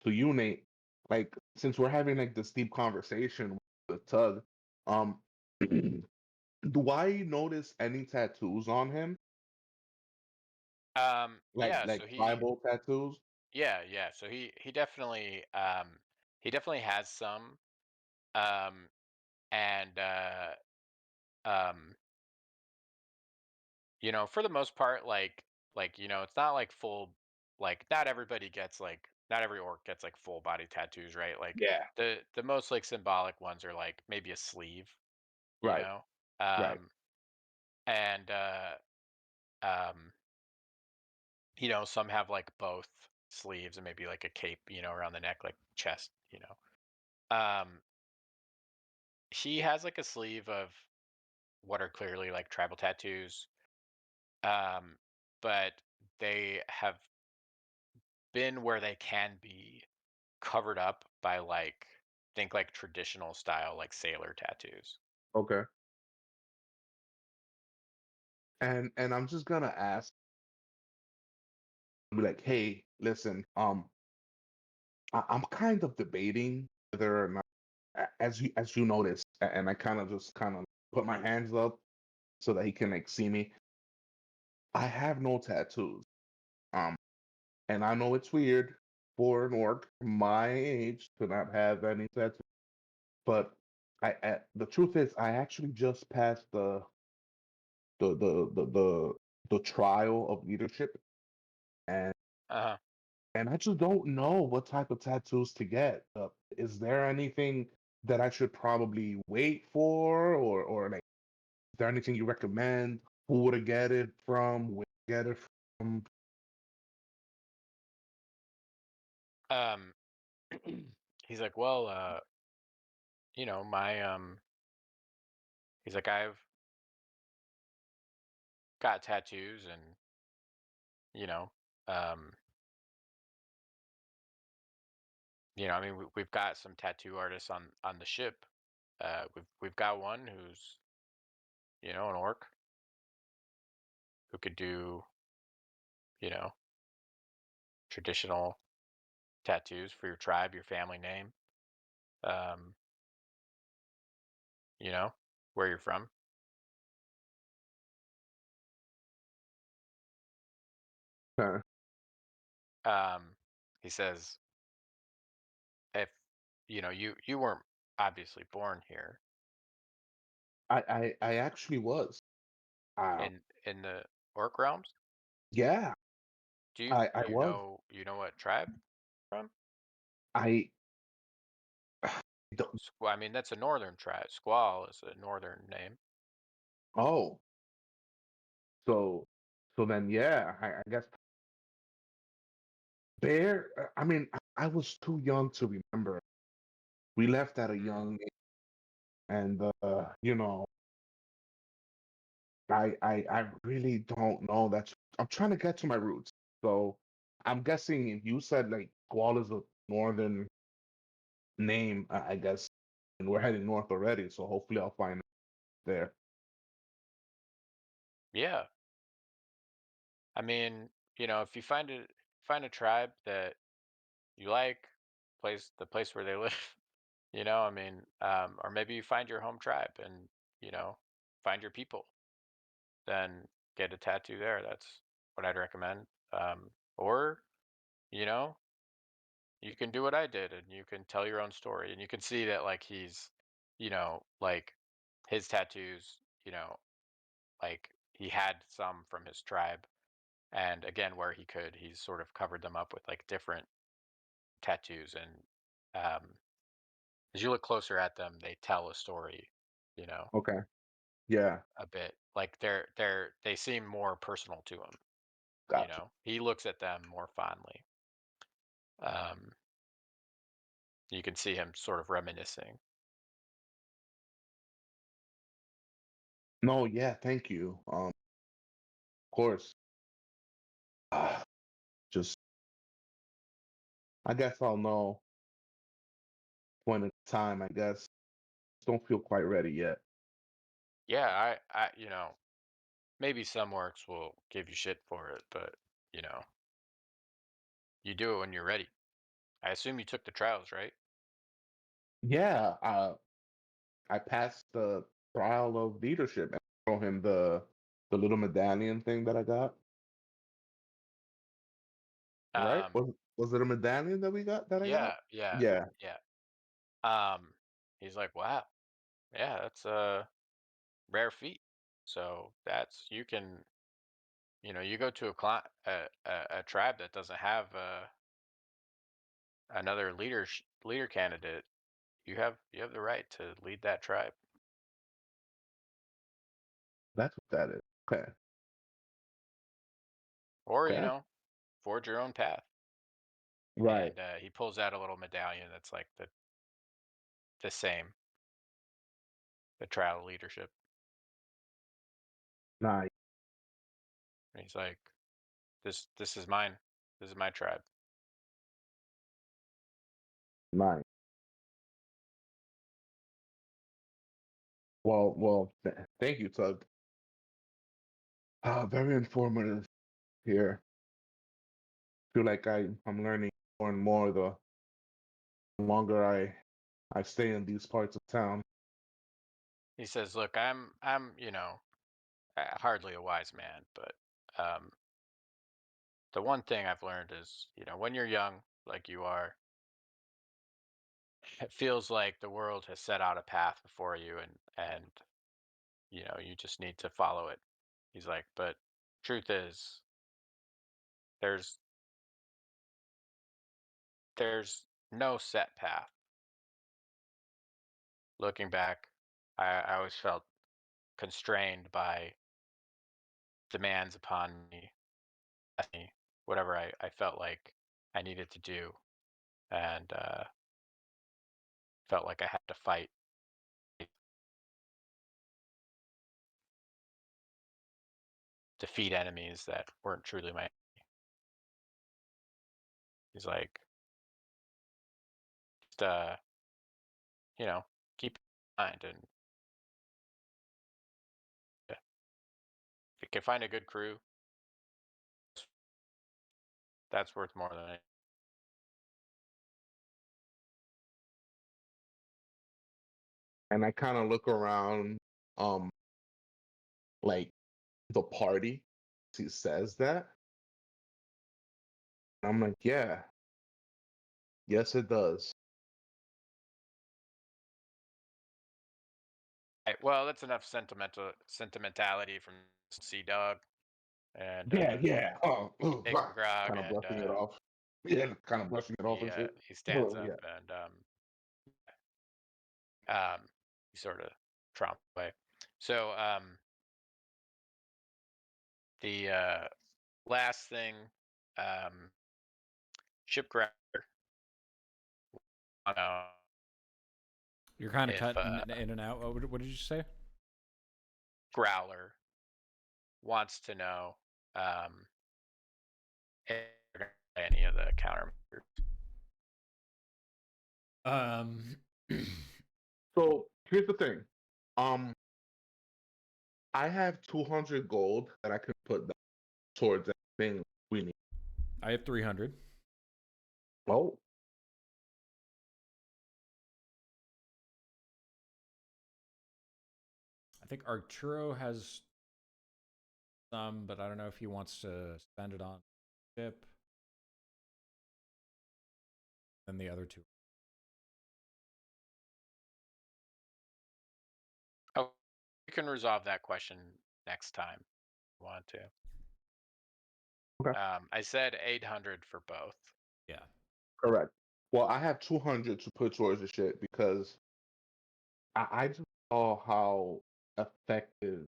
to you, Nate. Like, since we're having like this deep conversation with Tug, um, do I notice any tattoos on him? Yeah, Like so tribal tattoos? yeah, so he definitely has some um and um you know, for the most part, like, you know, it's not like full, like not everybody gets like not every orc gets like full body tattoos, right? Like Yeah. the most like symbolic ones are like maybe a sleeve, you Right. know? Right. And um, you know, some have like both sleeves and maybe like a cape, you know, around the neck, like chest, you know. He has like a sleeve of what are clearly like tribal tattoos. Um, but they have been where they can be covered up by like think like traditional style like sailor tattoos. Okay. And I'm just gonna ask, be like, hey, listen, I'm kind of debating whether or not, as you noticed, and I kind of just kind of put my hands up so that he can like see me. I have no tattoos. Um, and I know it's weird for an orc my age to not have any tattoos, but the truth is, I actually just passed the the the the, the trial of leadership, and Uh-huh. and I just don't know what type of tattoos to get. Is there anything that I should probably wait for, or like, is there anything you recommend? Who to get it from? Where to get it from? Um, he's like, well, my he's like, I've got tattoos, and you know, um, I mean, we've got some tattoo artists on the ship. We've got one who's an orc who could do you know traditional tattoos for your tribe, your family name, um, you know, where you're from. Uh, Um, he says, if you weren't obviously born here I actually was. Uh, in the orc realms. yeah, Do you I do you was. know what tribe from? I don't. I mean, that's a northern tribe. Squall is a northern name. Oh, so so then yeah, I guess Bear. I mean, I was too young to remember. We left at a Mm. young age, and I really don't know. That's I'm trying to get to my roots. So I'm guessing if you said like Squall is a northern name, I guess, and we're heading north already. So hopefully I'll find it there. Yeah, I mean, if you find a tribe that you like, the place where they live, I mean, or maybe you find your home tribe and you know find your people, then get a tattoo there. That's what I'd recommend. Or you know, you can do what I did, and you can tell your own story, and you can see that like he's, like his tattoos, like he had some from his tribe, and again, where he could, he's sort of covered them up with like different tattoos, and as you look closer at them, they tell a story, you know, Okay. Yeah. a bit. Like they seem more personal to him. Gotcha. He looks at them more fondly. Um, you can see him sort of reminiscing. No. Yeah. Thank you. Of course. Ah, just I guess I'll know when it's time. I guess. Just don't feel quite ready yet. Yeah, maybe some works will give you shit for it, but you know, you do it when you're ready. I assume you took the trials, right? Yeah. I passed the trial of leadership and show him the little medallion thing that I got. Right? Um, Was it a medallion that we got that I got? yeah, yeah, Yeah. yeah. Um, he's like, wow, yeah, that's a rare feat. So that's you can, you go to a tribe that doesn't have another leader candidate. You have the right to lead that tribe, That's what that is. Okay. or Okay. forge your own path. Right. And he pulls out a little medallion that's like the same, the trial leadership. Nice. And he's like, this is mine. This is my tribe. Nice. Well. Thank you, Tug. Very informative here. Feel like I'm learning more and more the longer I stay in these parts of town. He says, "Look, I'm, hardly a wise man, but um, the one thing I've learned is, when you're young, like you are, it feels like the world has set out a path before you, and you just need to follow it." He's like, "But truth is, there's there's no set path. Looking back, I always felt constrained by demands upon me, whatever I felt like I needed to do, and felt like I had to fight, defeat enemies that weren't truly my." He's like, just you know, keep in mind, and if you can find a good crew, that's worth more than it. And I kind of look around, um, like the party. He says that. I'm like, yeah, yes, it does. Right, well, that's enough sentimentality from Sea Dog and Yeah, yeah. Taking Grog, Kind of and brushing it off. Yeah, kind of brushing it off and shit. he stands Yeah. up, and he sort of tromp away. So the last thing, um, Ship Grabber. You're kind of If cutting in and out. What did you say? Growler wants to know if they're gonna play any of the countermeasures. Um, So here's the thing. Um, I have 200 gold that I can put towards anything we need. I have 300. Oh, I think Arturo has some, but I don't know if he wants to spend it on ship. And the other two. Oh, you can resolve that question next time if you want to. okay, I said 800 for both. Yeah. correct. Well, I have 200 to put towards the shit because I just saw how effective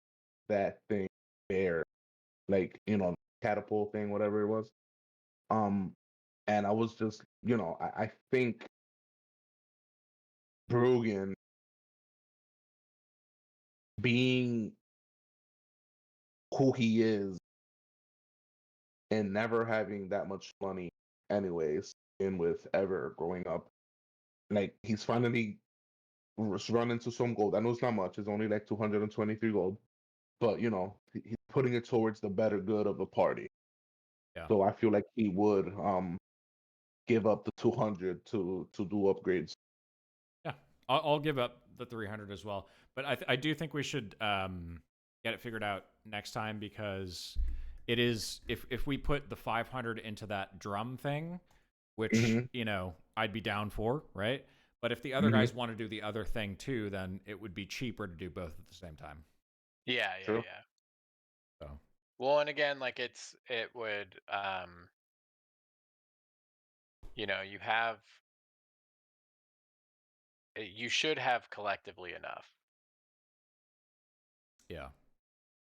that thing there, like, catapult thing, whatever it was. And I was just, I think Brugan being who he is and never having that much money anyways, and with ever growing up, like he's finally run into some gold. I know it's not much, it's only like 223 gold, but he's putting it towards the better good of the party. Yeah. So I feel like he would give up the 200 to do upgrades. Yeah. I'll give up the 300 as well. But I do think we should get it figured out next time, because it is, if we put the 500 into that drum thing, which, Hmm. I'd be down for, right? But if the other Hmm. guys want to do the other thing too, then it would be cheaper to do both at the same time. Yeah. True. So, Well, and again, like it would, you should have collectively enough. yeah.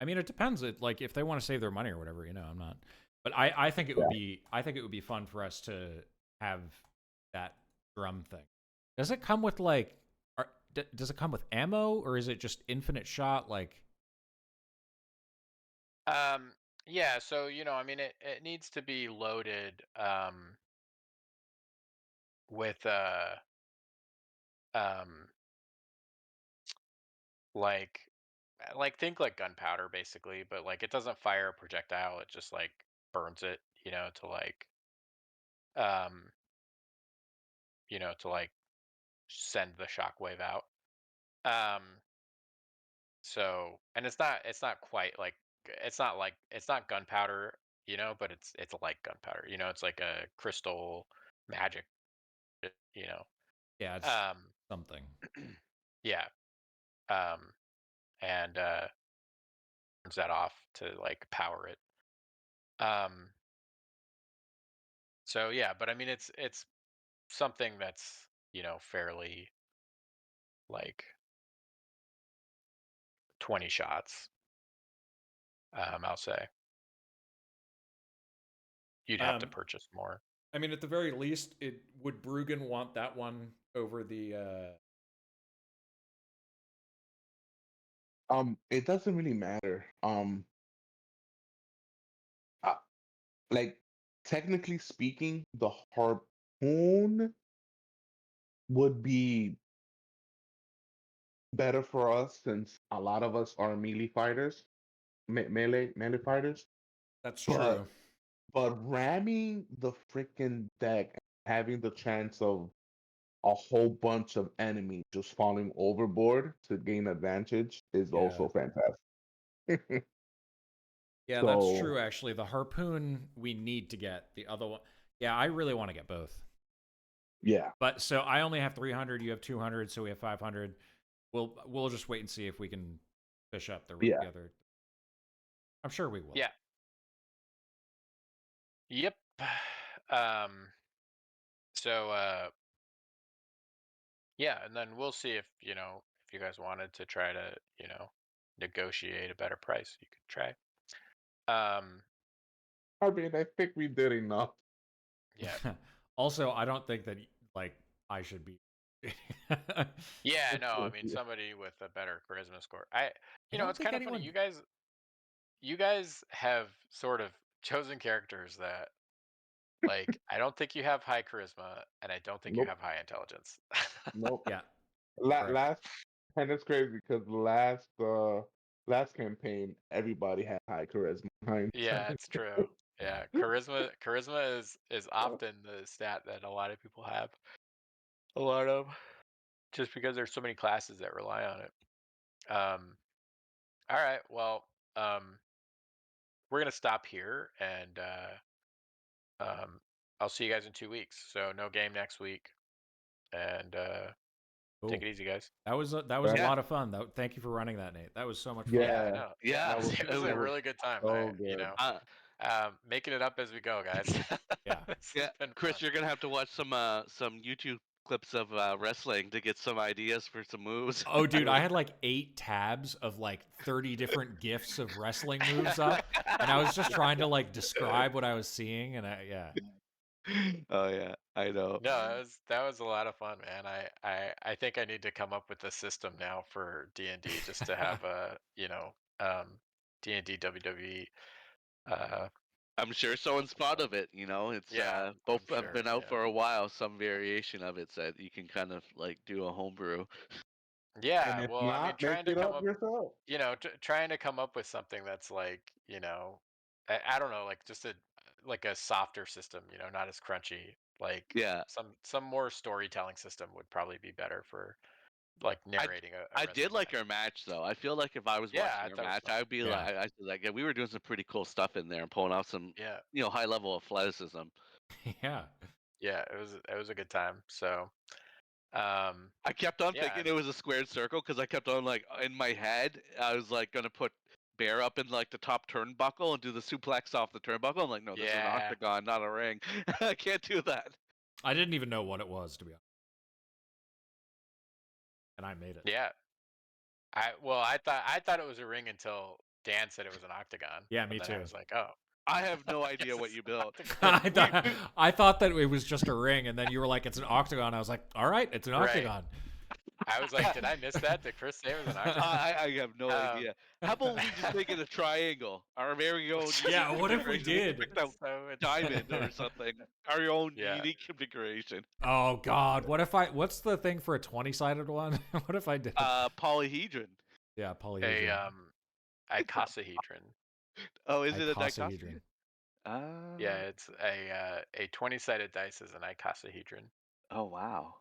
I mean, it depends. Like, if they want to save their money or whatever, I'm not. But I think it would be fun for us to have that drum thing. Does it come with does it come with ammo, or is it just infinite shot? Like, Yeah, so I mean, it needs to be loaded with um like think like gunpowder basically, but like it doesn't fire a projectile, it just like burns it, to like um to like send the shockwave out. Um So, and it's not quite like it's not gunpowder, but it's like gunpowder. It's like a crystal magic, you know. Yeah, it's Um, something. yeah. And turns that off to like power it. Um, so yeah, but I mean it's something that's, fairly like 20 shots, I'll say. You'd have to Um, purchase more. I mean, at the very least, it would Bruggen want that one over the. It doesn't really matter. Uh, like technically speaking, the harpoon would be better for us since a lot of us are melee fighters, melee fighters. That's But true. but ramming the freaking deck, having the chance of a whole bunch of enemies just falling overboard to gain advantage is Yeah. also fantastic. Yeah, that's So true. Actually, the harpoon we need to get. The other one, yeah, I really want to get both. yeah, But so I only have 300. You have 200, so we have 500. We'll just wait and see if we can fish up yeah. the other. I'm sure we will. Yeah. Yep. Um, so yeah, and then we'll see if, if you guys wanted to try to, negotiate a better price, you could try. Um, I mean, I think we did enough. yeah. Also, I don't think that like I should be. Yeah, no, I Yeah. mean Yeah. somebody with a better charisma score. I don't It's think kind of funny. anyone. You guys have sort of chosen characters that like I don't think you have high charisma and I don't think you Nope, have high intelligence. nope. Yeah, correct. Last, and it's crazy because last campaign everybody had high charisma. Yeah, it's true. Yeah, charisma is often the stat that a lot of people have. A lot of just because there's so many classes that rely on it. All right, well, we're gonna stop here and I'll see you guys in 2 weeks. So no game next week, and take Cool. it easy, guys. That was a Right? Yeah, lot of fun. Thank you for running that, Nate. That was so much fun. yeah, I Yeah, know. Yeah, Yeah. that was it was that a was really good time. so good. Making it up as we go, guys. Yeah. This has Yeah, been fun. Chris, you're gonna have to watch some YouTube clips of wrestling to get some ideas for some moves. Oh, dude, I had like 8 tabs of like 30 different gifs of wrestling moves up, and I was just trying to like describe what I was seeing, and yeah. Oh yeah, I know. No, that was a lot of fun, man. I think I need to come up with a system now for D&D just to have a, D&D WWE. I'm sure someone's thought of it. It's Yeah, both I'm have sure. been out Yeah. for a while. Some variation of it so that you can kind of like do a homebrew. And Yeah, if well, I mean, not, make it up yourself. trying to come up with something that's like, I don't know, like just like a softer system, not as crunchy. Like Yeah, some more storytelling system would probably be better for like I narrating a I did wrestling like match. our match though. I feel like if I was Yeah, watching I our thought it was match, fun. I would be Yeah. like, yeah, we were doing some pretty cool stuff in there and pulling out some, Yeah. high level athleticism. Yeah. Yeah, it was a good time. So, um, I kept on yeah, thinking it was a squared circle because I kept on like in my head. I was like gonna put Bear up in like the top turnbuckle and do the suplex off the turnbuckle. I'm like, no, this is an yeah, octagon, not a ring. I can't do that. I didn't even know what it was, to be honest, and I made it. yeah. I thought it was a ring until Dan said it was an octagon. Yeah, me And then I too. was like, oh, I have no I guess idea what it's you an built. octagon. I thought that it was just a ring, and then you were like, "It's an octagon." I was like, "All right, it's an Right. octagon." I was like, did I miss that? Did Chris say it was an octagon? I have no idea. How about we just make it a triangle? Our very own Yeah, unique what if we configuration. did? Picked out So it's diamond or something. Our own Yeah. unique configuration. Oh God, what if I? What's the thing for a 20-sided one? What if I did? Polyhedron. Yeah, a polyhedron. icosahedron. Oh, is it a Icosahedron. dicosahedron? Yeah, it's a 20-sided dice is an icosahedron. Oh wow.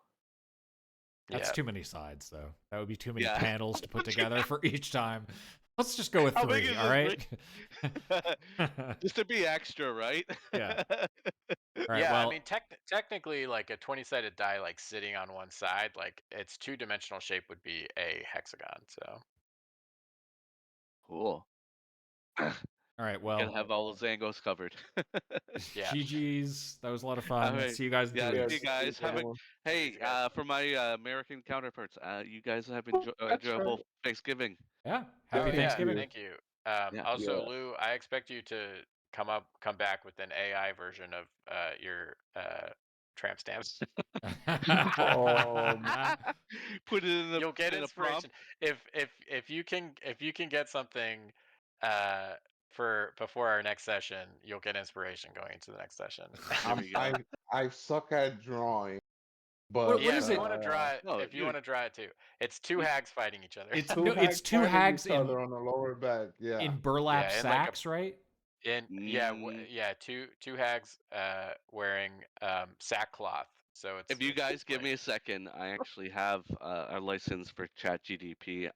That's Yeah. too many sides, though. That would be too many Yeah. panels to put together for each time. Let's just go with How big 3, is all this right? Just to be extra, right? Yeah. All right, Yeah, I well, mean, technically, like a 20-sided die, like sitting on one side, like its two-dimensional shape would be a hexagon. So Cool. all right, We're gonna well, have all the Zangos covered. yeah. GG's. That was a lot of All fun. right. See you guys in 2 Yeah, Yeah, see you weeks. guys. Have a everyone. hey. Thanks, guys. For my American counterparts, you guys have That's enjoyable right. Thanksgiving. Yeah. Yeah, Happy Oh yeah, Thanksgiving. thank you. Yeah. Also, Yeah. Lou, I expect you to come back with an AI version of your tramp stamps. Put it You'll get in a prompt. inspiration if you can get something for before our next session. You'll get inspiration going into the next session. There we go. I suck at drawing, What but Yeah, is if you it? want to draw it, No, if you want to draw it too, it's two hags fighting each other. It's two no, hags it's two fighting hags each other on the lower back. Yeah. in burlap Yeah, in like a sacks, right? Mm, yeah, two hags wearing sackcloth. So If you it's guys give like- me a second, I actually have a license for ChatGDP.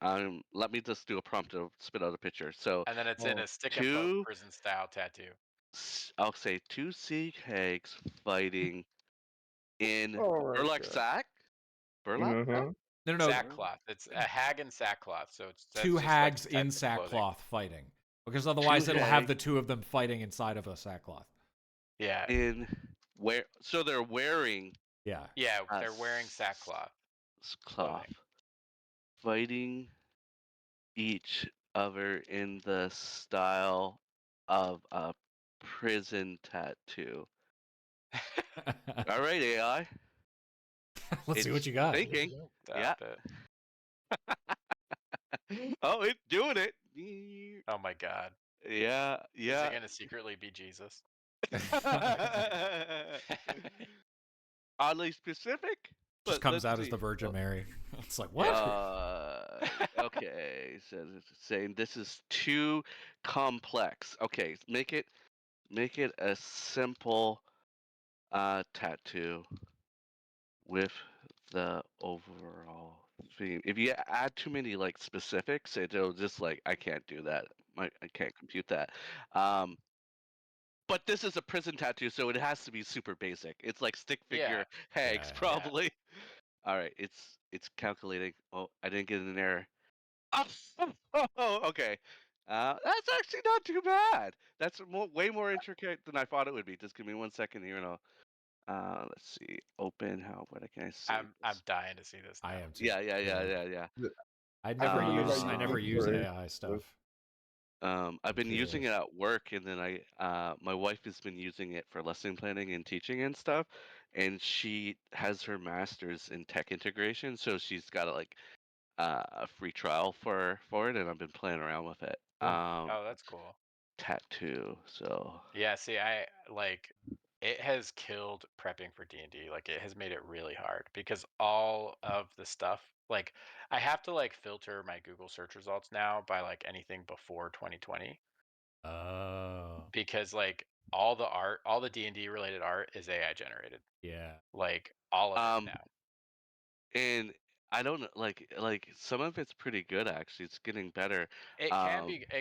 Let me just do a prompt to spit out a picture. So and then it's in Oh, a stick and poke two, prison style tattoo. I'll say 2 sea hags fighting in oh my burlap God. sack. Burlap sack? Mhm. No, no, no. Sackcloth. It's a hag in sackcloth. So that's Two just like hags the type in of clothing. sackcloth fighting. Because otherwise it'll have hags. the two of them fighting inside of a sackcloth. Yeah, In where? So they're wearing Yeah. yeah, uh, they're wearing sackcloth. cloth, fighting each other in the style of a prison tattoo. All right, AI. Let's see what It's you got. thinking. Stop it. Oh, it's doing it. Oh my god. Yeah, Is yeah. it gonna secretly be Jesus? Oddly specific. Just But comes let's out as see. the Virgin Mary. It's like, what? Okay, says it's saying this is too complex. Okay, make it a simple tattoo with the overall theme. If you add too many like specifics, it'll just like I can't do that. I can't compute that. But this is a prison tattoo, so it has to be super basic. It's like stick figure hags, Yeah. probably. All right, it's calculating. Oh, I didn't get an error. Oh, okay. That's actually not too bad. That's way more intricate than I thought it would be. Just give me 1 second here, and I'll let's see. Open. What can I say? I'm dying to see this. I now. am too. Yeah. I never use like I never you use for it. AI stuff. I've been using it Curious. at work, and then my wife has been using it for lesson planning and teaching and stuff. And she has her master's in tech integration, so she's got a free trial for it, and I've been playing around with it. Cool. Oh, that's cool. Tattoo. So Yeah, see, I like it has killed prepping for D&D. Like it has made it really hard because all of the stuff, like I have to like filter my Google search results now by like anything before 2020 Oh. because like all the art, all the D&D related art is AI generated. Yeah. Like all of it now. and I don't know, like some of it's pretty good actually. It's getting better. It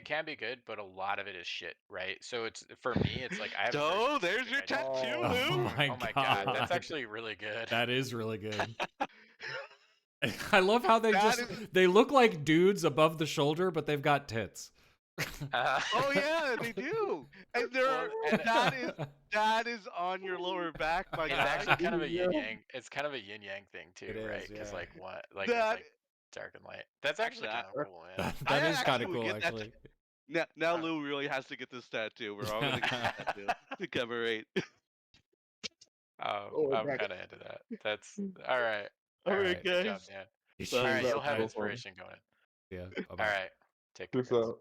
can be good, but a lot of it is shit, right? So it's for me, it's like I have. So there's your specific idea. tattoo, Oh Lou. my Oh my god, God. that's actually really good. That is really good. I love how they That they look like dudes above the shoulder, but they've got tits. Oh yeah, they do. And that is on your lower back, my It's guy. actually kind of a yin Yeah. yang. It's kind of a yin yang thing too, It is, right? Because yeah. like what, like That- it's like dark and light. That's actually kind That- of cool, man. That I is kind actually of would cool, get that actually. Now Lou really has to get this tattoo. We're all gonna get this tattoo to commemorate. Oh, I'm back. kind of into that. That's all right. All right, right, Good guys. job, Dan. It's All Thumbs right, up, you'll have go for it. inspiration going. Yeah. All right, take care. Peace guys. out.